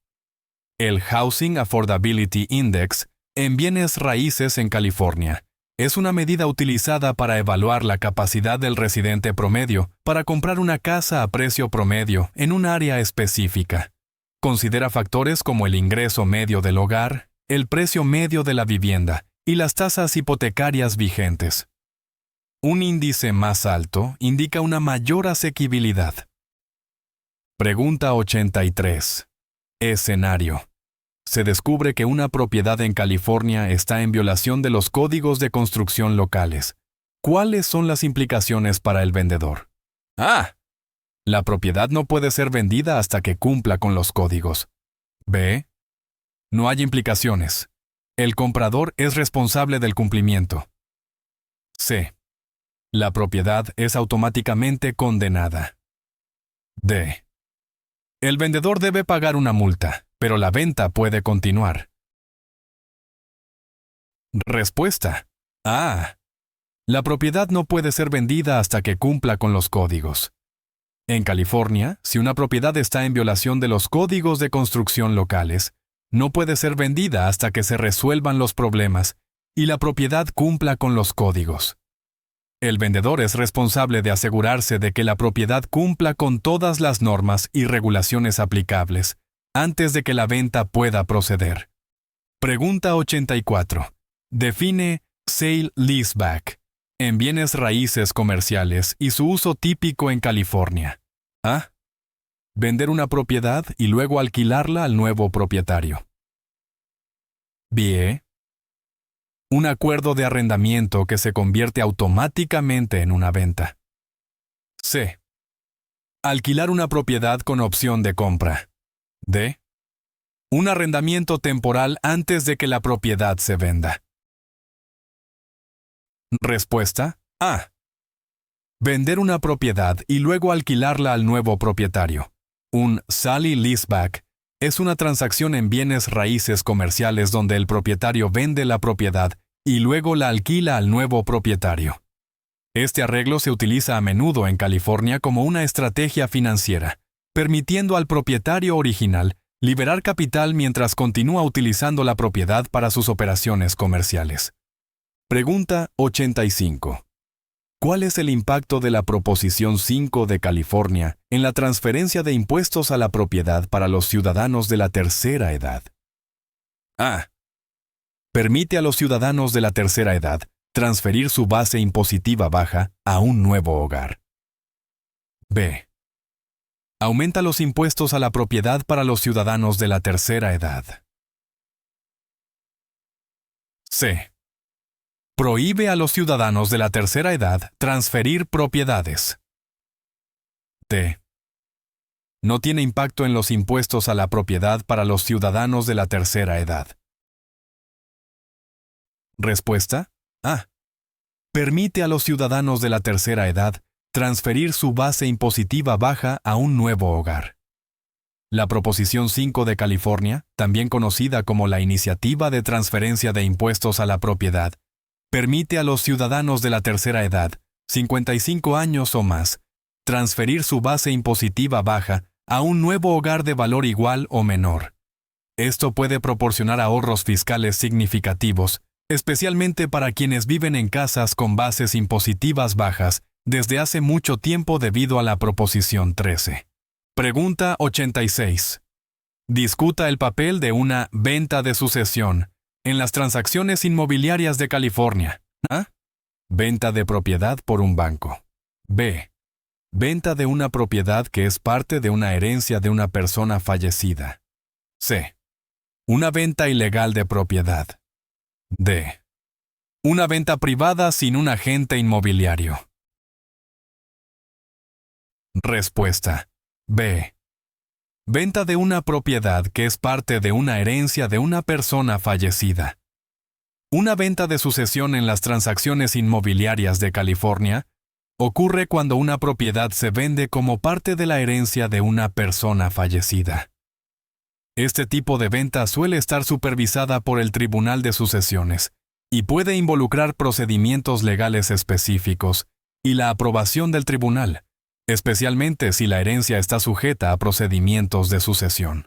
El Housing Affordability Index en bienes raíces en California es una medida utilizada para evaluar la capacidad del residente promedio para comprar una casa a precio promedio en un área específica. Considera factores como el ingreso medio del hogar, el precio medio de la vivienda y las tasas hipotecarias vigentes. Un índice más alto indica una mayor asequibilidad. Pregunta 83. Escenario. Se descubre que una propiedad en California está en violación de los códigos de construcción locales. ¿Cuáles son las implicaciones para el vendedor? A. La propiedad no puede ser vendida hasta que cumpla con los códigos. B. No hay implicaciones. El comprador es responsable del cumplimiento. C. La propiedad es automáticamente condenada. D. El vendedor debe pagar una multa, pero la venta puede continuar. Respuesta: A. La propiedad no puede ser vendida hasta que cumpla con los códigos. En California, si una propiedad está en violación de los códigos de construcción locales, no puede ser vendida hasta que se resuelvan los problemas y la propiedad cumpla con los códigos. El vendedor es responsable de asegurarse de que la propiedad cumpla con todas las normas y regulaciones aplicables antes de que la venta pueda proceder. Pregunta 84. Define sale-leaseback en bienes raíces comerciales y su uso típico en California. A. Vender una propiedad y luego alquilarla al nuevo propietario. B. Un acuerdo de arrendamiento que se convierte automáticamente en una venta. C. Alquilar una propiedad con opción de compra. D. Un arrendamiento temporal antes de que la propiedad se venda. Respuesta: A. Vender una propiedad y luego alquilarla al nuevo propietario. Un sale-leaseback es una transacción en bienes raíces comerciales donde el propietario vende la propiedad y luego la alquila al nuevo propietario. Este arreglo se utiliza a menudo en California como una estrategia financiera, permitiendo al propietario original liberar capital mientras continúa utilizando la propiedad para sus operaciones comerciales. Pregunta 85. ¿Cuál es el impacto de la Proposición 5 de California en la transferencia de impuestos a la propiedad para los ciudadanos de la tercera edad? A. Permite a los ciudadanos de la tercera edad transferir su base impositiva baja a un nuevo hogar. B. Aumenta los impuestos a la propiedad para los ciudadanos de la tercera edad. C. Prohíbe a los ciudadanos de la tercera edad transferir propiedades. D. No tiene impacto en los impuestos a la propiedad para los ciudadanos de la tercera edad. Respuesta: A. Permite a los ciudadanos de la tercera edad transferir su base impositiva baja a un nuevo hogar. La Proposición 5 de California, también conocida como la Iniciativa de Transferencia de Impuestos a la Propiedad, permite a los ciudadanos de la tercera edad, 55 años o más, transferir su base impositiva baja a un nuevo hogar de valor igual o menor. Esto puede proporcionar ahorros fiscales significativos, especialmente para quienes viven en casas con bases impositivas bajas desde hace mucho tiempo debido a la Proposición 13. Pregunta 86. Discuta el papel de una venta de sucesión en las transacciones inmobiliarias de California. A. Venta de propiedad por un banco. B. Venta de una propiedad que es parte de una herencia de una persona fallecida. C. Una venta ilegal de propiedad. D. Una venta privada sin un agente inmobiliario. Respuesta: B. Venta de una propiedad que es parte de una herencia de una persona fallecida. Una venta de sucesión en las transacciones inmobiliarias de California ocurre cuando una propiedad se vende como parte de la herencia de una persona fallecida. Este tipo de venta suele estar supervisada por el Tribunal de Sucesiones y puede involucrar procedimientos legales específicos y la aprobación del tribunal, especialmente si la herencia está sujeta a procedimientos de sucesión.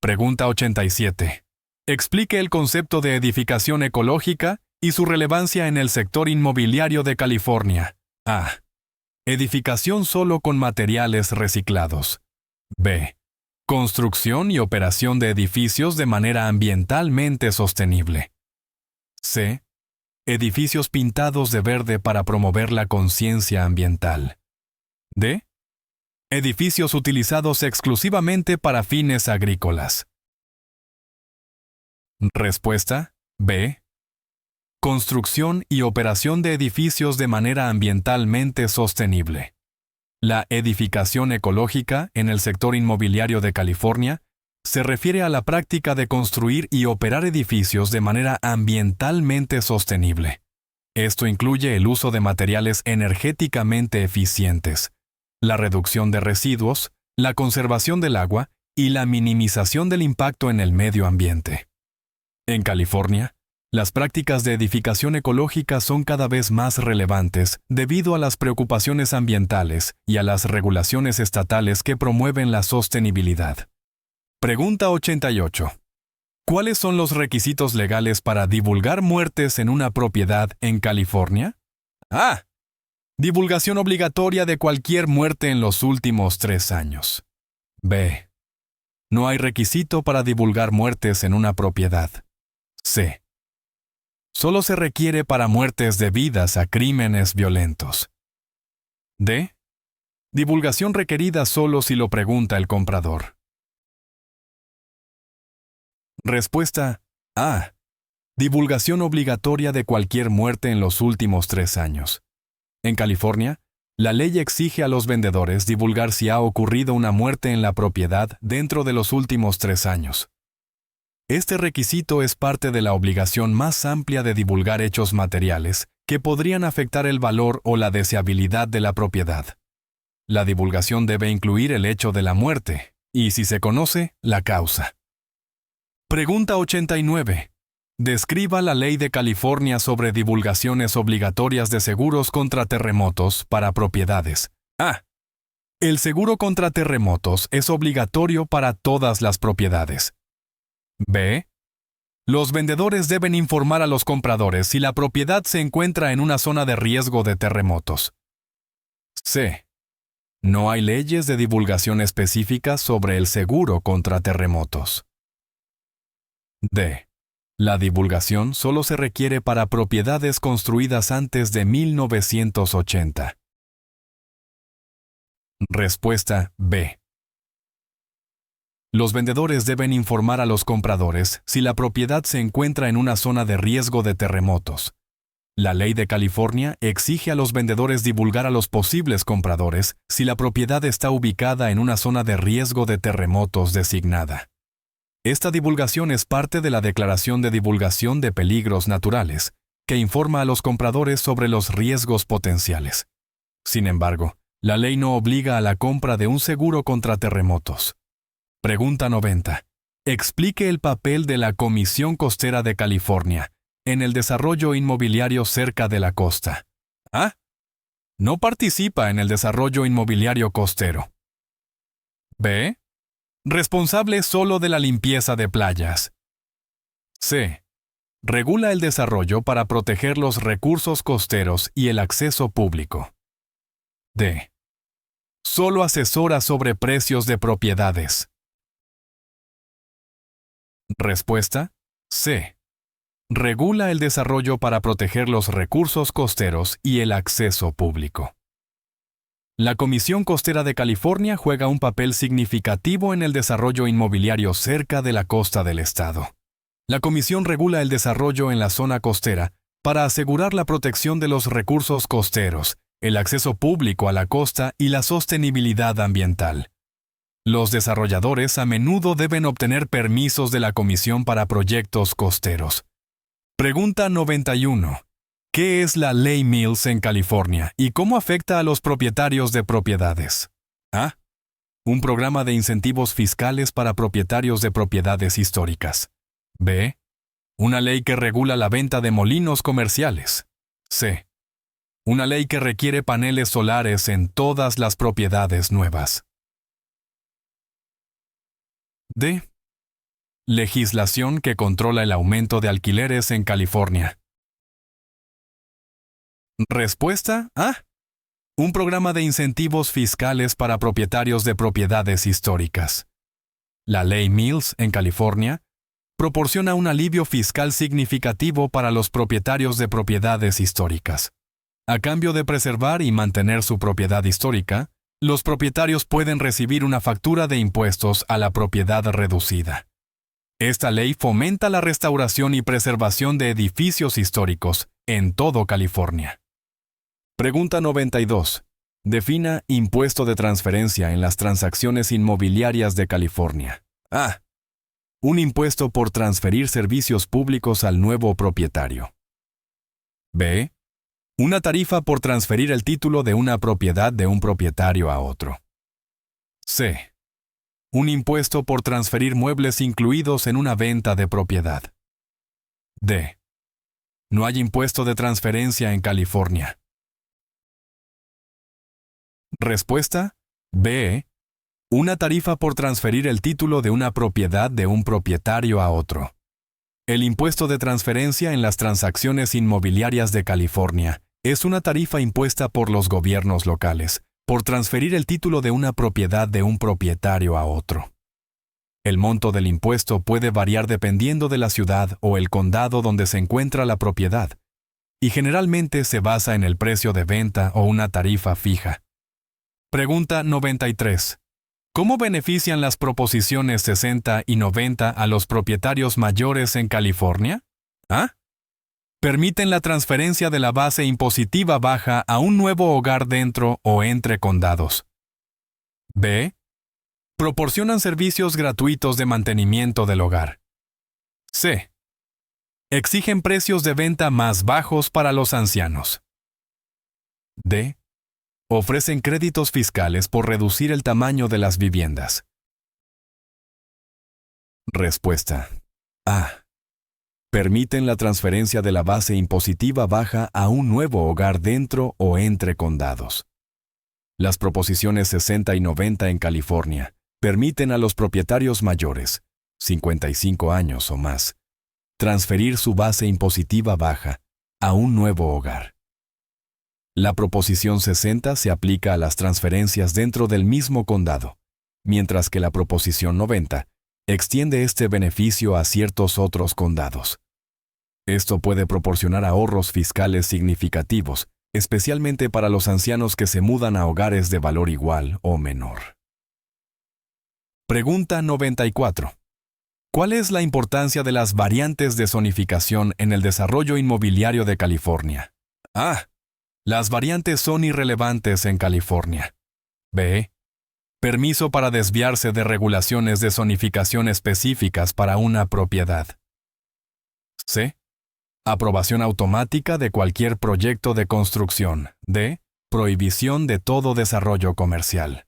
Pregunta 87. Explique el concepto de edificación ecológica y su relevancia en el sector inmobiliario de California. A. Edificación solo con materiales reciclados. B. Construcción y operación de edificios de manera ambientalmente sostenible. C. Edificios pintados de verde para promover la conciencia ambiental. D. Edificios utilizados exclusivamente para fines agrícolas. Respuesta: B. Construcción y operación de edificios de manera ambientalmente sostenible. La edificación ecológica en el sector inmobiliario de California se refiere a la práctica de construir y operar edificios de manera ambientalmente sostenible. Esto incluye el uso de materiales energéticamente eficientes, la reducción de residuos, la conservación del agua y la minimización del impacto en el medio ambiente. En California, las prácticas de edificación ecológica son cada vez más relevantes debido a las preocupaciones ambientales y a las regulaciones estatales que promueven la sostenibilidad. Pregunta 88. ¿Cuáles son los requisitos legales para divulgar muertes en una propiedad en California? A. Divulgación obligatoria de cualquier muerte en los últimos 3 años. B. No hay requisito para divulgar muertes en una propiedad. C. Solo se requiere para muertes debidas a crímenes violentos. D. Divulgación requerida solo si lo pregunta el comprador. Respuesta: A. Divulgación obligatoria de cualquier muerte en los últimos 3 años. En California, la ley exige a los vendedores divulgar si ha ocurrido una muerte en la propiedad dentro de los últimos 3 años. Este requisito es parte de la obligación más amplia de divulgar hechos materiales que podrían afectar el valor o la deseabilidad de la propiedad. La divulgación debe incluir el hecho de la muerte y, si se conoce, la causa. Pregunta 89. Describa la ley de California sobre divulgaciones obligatorias de seguros contra terremotos para propiedades. A. El seguro contra terremotos es obligatorio para todas las propiedades. B. Los vendedores deben informar a los compradores si la propiedad se encuentra en una zona de riesgo de terremotos. C. No hay leyes de divulgación específicas sobre el seguro contra terremotos. D. La divulgación solo se requiere para propiedades construidas antes de 1980. Respuesta B. Los vendedores deben informar a los compradores si la propiedad se encuentra en una zona de riesgo de terremotos. La ley de California exige a los vendedores divulgar a los posibles compradores si la propiedad está ubicada en una zona de riesgo de terremotos designada. Esta divulgación es parte de la Declaración de Divulgación de Peligros Naturales, que informa a los compradores sobre los riesgos potenciales. Sin embargo, la ley no obliga a la compra de un seguro contra terremotos. Pregunta 90. Explique el papel de la Comisión Costera de California en el desarrollo inmobiliario cerca de la costa. A. No participa en el desarrollo inmobiliario costero. B. Responsable solo de la limpieza de playas. C. Regula el desarrollo para proteger los recursos costeros y el acceso público. D. Solo asesora sobre precios de propiedades. Respuesta: C. Regula el desarrollo para proteger los recursos costeros y el acceso público. La Comisión Costera de California juega un papel significativo en el desarrollo inmobiliario cerca de la costa del estado. La comisión regula el desarrollo en la zona costera para asegurar la protección de los recursos costeros, el acceso público a la costa y la sostenibilidad ambiental. Los desarrolladores a menudo deben obtener permisos de la comisión para proyectos costeros. Pregunta 91. ¿Qué es la Ley Mills en California y cómo afecta a los propietarios de propiedades? A. Un programa de incentivos fiscales para propietarios de propiedades históricas. B. Una ley que regula la venta de molinos comerciales. C. Una ley que requiere paneles solares en todas las propiedades nuevas. D. Legislación que controla el aumento de alquileres en California. Respuesta A. Un programa de incentivos fiscales para propietarios de propiedades históricas. La Ley Mills en California proporciona un alivio fiscal significativo para los propietarios de propiedades históricas. A cambio de preservar y mantener su propiedad histórica, los propietarios pueden recibir una factura de impuestos a la propiedad reducida. Esta ley fomenta la restauración y preservación de edificios históricos en todo California. Pregunta 92. Defina impuesto de transferencia en las transacciones inmobiliarias de California. A. Un impuesto por transferir servicios públicos al nuevo propietario. B. Una tarifa por transferir el título de una propiedad de un propietario a otro. C. Un impuesto por transferir muebles incluidos en una venta de propiedad. D. No hay impuesto de transferencia en California. Respuesta: B. Una tarifa por transferir el título de una propiedad de un propietario a otro. El impuesto de transferencia en las transacciones inmobiliarias de California es una tarifa impuesta por los gobiernos locales por transferir el título de una propiedad de un propietario a otro. El monto del impuesto puede variar dependiendo de la ciudad o el condado donde se encuentra la propiedad, y generalmente se basa en el precio de venta o una tarifa fija. Pregunta 93. ¿Cómo benefician las proposiciones 60 y 90 a los propietarios mayores en California? A. Permiten la transferencia de la base impositiva baja a un nuevo hogar dentro o entre condados. B. Proporcionan servicios gratuitos de mantenimiento del hogar. C. Exigen precios de venta más bajos para los ancianos. D. Ofrecen créditos fiscales por reducir el tamaño de las viviendas. Respuesta: A. Permiten la transferencia de la base impositiva baja a un nuevo hogar dentro o entre condados. Las proposiciones 60 y 90 en California permiten a los propietarios mayores, 55 años o más, transferir su base impositiva baja a un nuevo hogar. La Proposición 60 se aplica a las transferencias dentro del mismo condado, mientras que la Proposición 90 extiende este beneficio a ciertos otros condados. Esto puede proporcionar ahorros fiscales significativos, especialmente para los ancianos que se mudan a hogares de valor igual o menor. Pregunta 94. ¿Cuál es la importancia de las variantes de zonificación en el desarrollo inmobiliario de California? A. Las variantes son irrelevantes en California. B. Permiso para desviarse de regulaciones de zonificación específicas para una propiedad. C. Aprobación automática de cualquier proyecto de construcción. D. Prohibición de todo desarrollo comercial.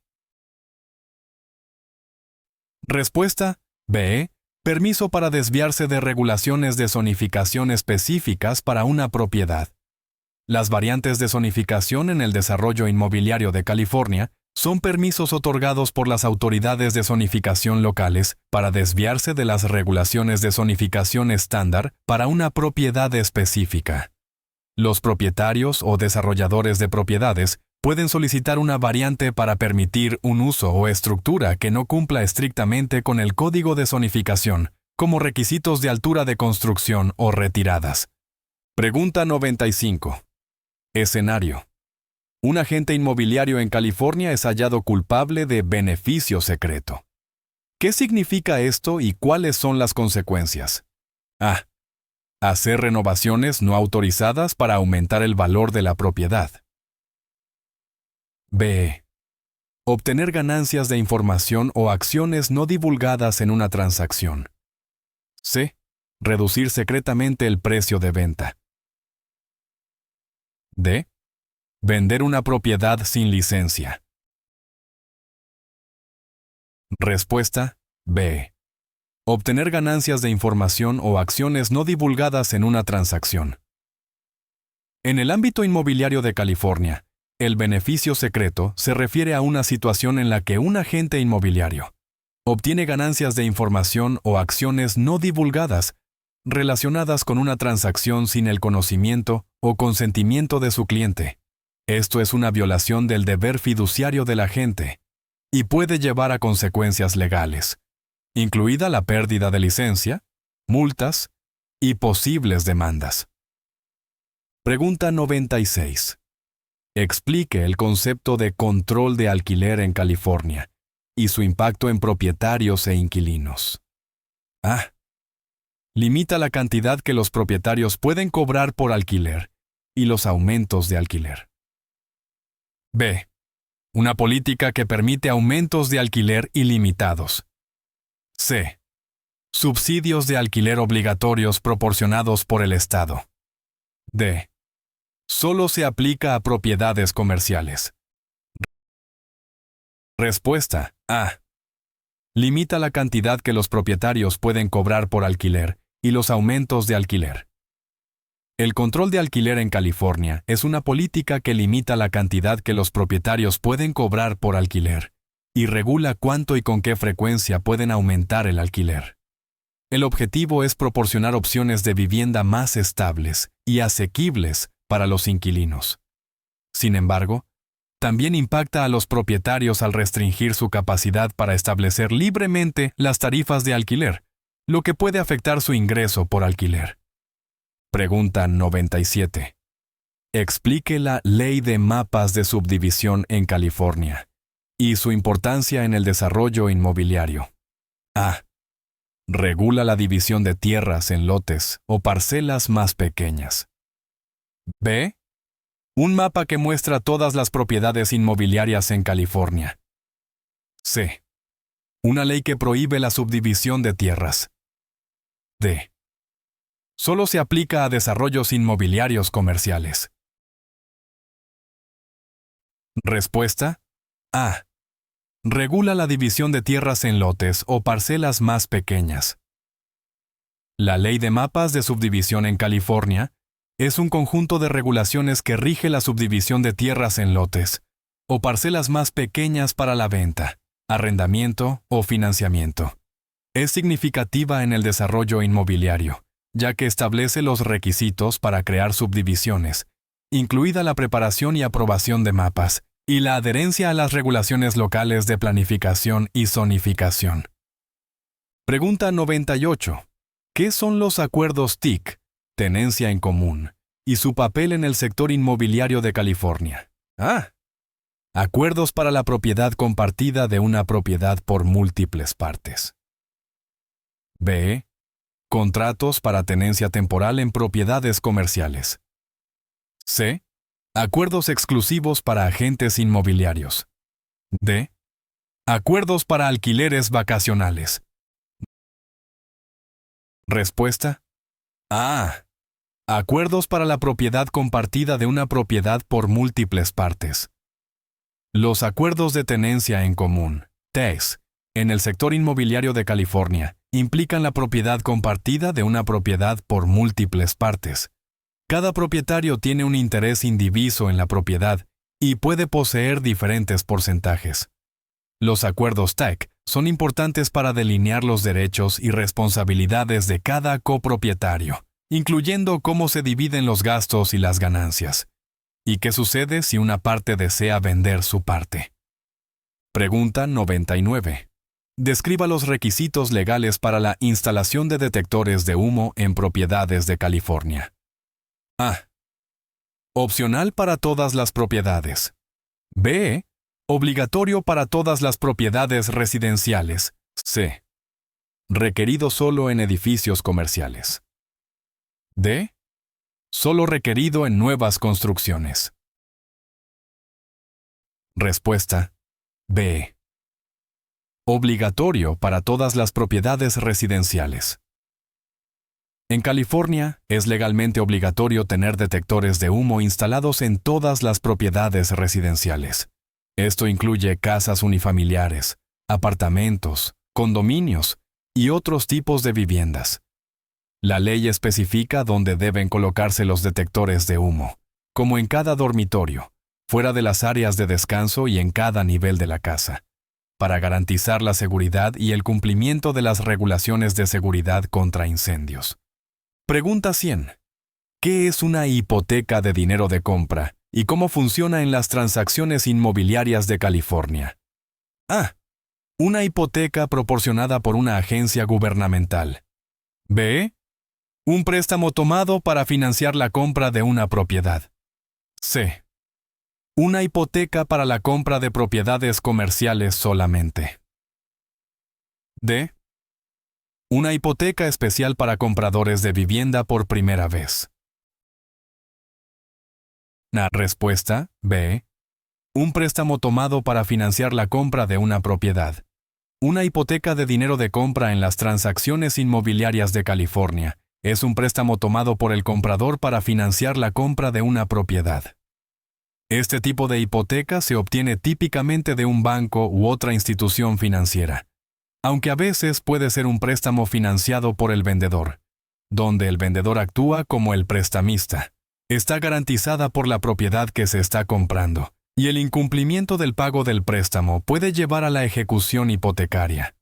Respuesta B. Permiso para desviarse de regulaciones de zonificación específicas para una propiedad. Las variantes de zonificación en el desarrollo inmobiliario de California son permisos otorgados por las autoridades de zonificación locales para desviarse de las regulaciones de zonificación estándar para una propiedad específica. Los propietarios o desarrolladores de propiedades pueden solicitar una variante para permitir un uso o estructura que no cumpla estrictamente con el código de zonificación, como requisitos de altura de construcción o retiradas. Pregunta 95. Escenario. Un agente inmobiliario en California es hallado culpable de beneficio secreto. ¿Qué significa esto y cuáles son las consecuencias? A. Hacer renovaciones no autorizadas para aumentar el valor de la propiedad. B. Obtener ganancias de información o acciones no divulgadas en una transacción. C. Reducir secretamente el precio de venta. D. Vender una propiedad sin licencia. Respuesta B. Obtener ganancias de información o acciones no divulgadas en una transacción. En el ámbito inmobiliario de California, el beneficio secreto se refiere a una situación en la que un agente inmobiliario obtiene ganancias de información o acciones no divulgadas relacionadas con una transacción sin el conocimiento o consentimiento de su cliente. Esto es una violación del deber fiduciario del agente y puede llevar a consecuencias legales, incluida la pérdida de licencia, multas y posibles demandas. Pregunta 96. Explique el concepto de control de alquiler en California y su impacto en propietarios e inquilinos. A. Limita la cantidad que los propietarios pueden cobrar por alquiler y los aumentos de alquiler. B. Una política que permite aumentos de alquiler ilimitados. C. Subsidios de alquiler obligatorios proporcionados por el Estado. D. Solo se aplica a propiedades comerciales. Respuesta A. Limita la cantidad que los propietarios pueden cobrar por alquiler y los aumentos de alquiler. El control de alquiler en California es una política que limita la cantidad que los propietarios pueden cobrar por alquiler y regula cuánto y con qué frecuencia pueden aumentar el alquiler. El objetivo es proporcionar opciones de vivienda más estables y asequibles para los inquilinos. Sin embargo, también impacta a los propietarios al restringir su capacidad para establecer libremente las tarifas de alquiler, lo que puede afectar su ingreso por alquiler. Pregunta 97. Explique la Ley de Mapas de Subdivisión en California y su importancia en el desarrollo inmobiliario. A. Regula la división de tierras en lotes o parcelas más pequeñas. B. Un mapa que muestra todas las propiedades inmobiliarias en California. C. Una ley que prohíbe la subdivisión de tierras. D. Solo se aplica a desarrollos inmobiliarios comerciales. Respuesta A. Regula la división de tierras en lotes o parcelas más pequeñas. La Ley de Mapas de Subdivisión en California es un conjunto de regulaciones que rige la subdivisión de tierras en lotes o parcelas más pequeñas para la venta, arrendamiento o financiamiento. Es significativa en el desarrollo inmobiliario, ya que establece los requisitos para crear subdivisiones, incluida la preparación y aprobación de mapas, y la adherencia a las regulaciones locales de planificación y zonificación. Pregunta 98. ¿Qué son los acuerdos TIC, tenencia en común, y su papel en el sector inmobiliario de California? Acuerdos para la propiedad compartida de una propiedad por múltiples partes. B. Contratos para tenencia temporal en propiedades comerciales. C. Acuerdos exclusivos para agentes inmobiliarios. D. Acuerdos para alquileres vacacionales. Respuesta. A. Acuerdos para la propiedad compartida de una propiedad por múltiples partes. Los acuerdos de tenencia en común, TES, en el sector inmobiliario de California, implican la propiedad compartida de una propiedad por múltiples partes. Cada propietario tiene un interés indiviso en la propiedad y puede poseer diferentes porcentajes. Los acuerdos TEC son importantes para delinear los derechos y responsabilidades de cada copropietario, incluyendo cómo se dividen los gastos y las ganancias. ¿Y qué sucede si una parte desea vender su parte? Pregunta 99. Describa los requisitos legales para la instalación de detectores de humo en propiedades de California. A. Opcional para todas las propiedades. B. Obligatorio para todas las propiedades residenciales. C. Requerido solo en edificios comerciales. D. Solo requerido en nuevas construcciones. Respuesta. B. Obligatorio para todas las propiedades residenciales. En California, es legalmente obligatorio tener detectores de humo instalados en todas las propiedades residenciales. Esto incluye casas unifamiliares, apartamentos, condominios y otros tipos de viviendas. La ley especifica dónde deben colocarse los detectores de humo, como en cada dormitorio, fuera de las áreas de descanso y en cada nivel de la casa, para garantizar la seguridad y el cumplimiento de las regulaciones de seguridad contra incendios. Pregunta 100. ¿Qué es una hipoteca de dinero de compra y cómo funciona en las transacciones inmobiliarias de California? A. Una hipoteca proporcionada por una agencia gubernamental. B. Un préstamo tomado para financiar la compra de una propiedad. C. Una hipoteca para la compra de propiedades comerciales solamente. D. Una hipoteca especial para compradores de vivienda por primera vez. La respuesta, B. Un préstamo tomado para financiar la compra de una propiedad. Una hipoteca de dinero de compra en las transacciones inmobiliarias de California es un préstamo tomado por el comprador para financiar la compra de una propiedad. Este tipo de hipoteca se obtiene típicamente de un banco u otra institución financiera, aunque a veces puede ser un préstamo financiado por el vendedor, donde el vendedor actúa como el prestamista. Está garantizada por la propiedad que se está comprando, y el incumplimiento del pago del préstamo puede llevar a la ejecución hipotecaria.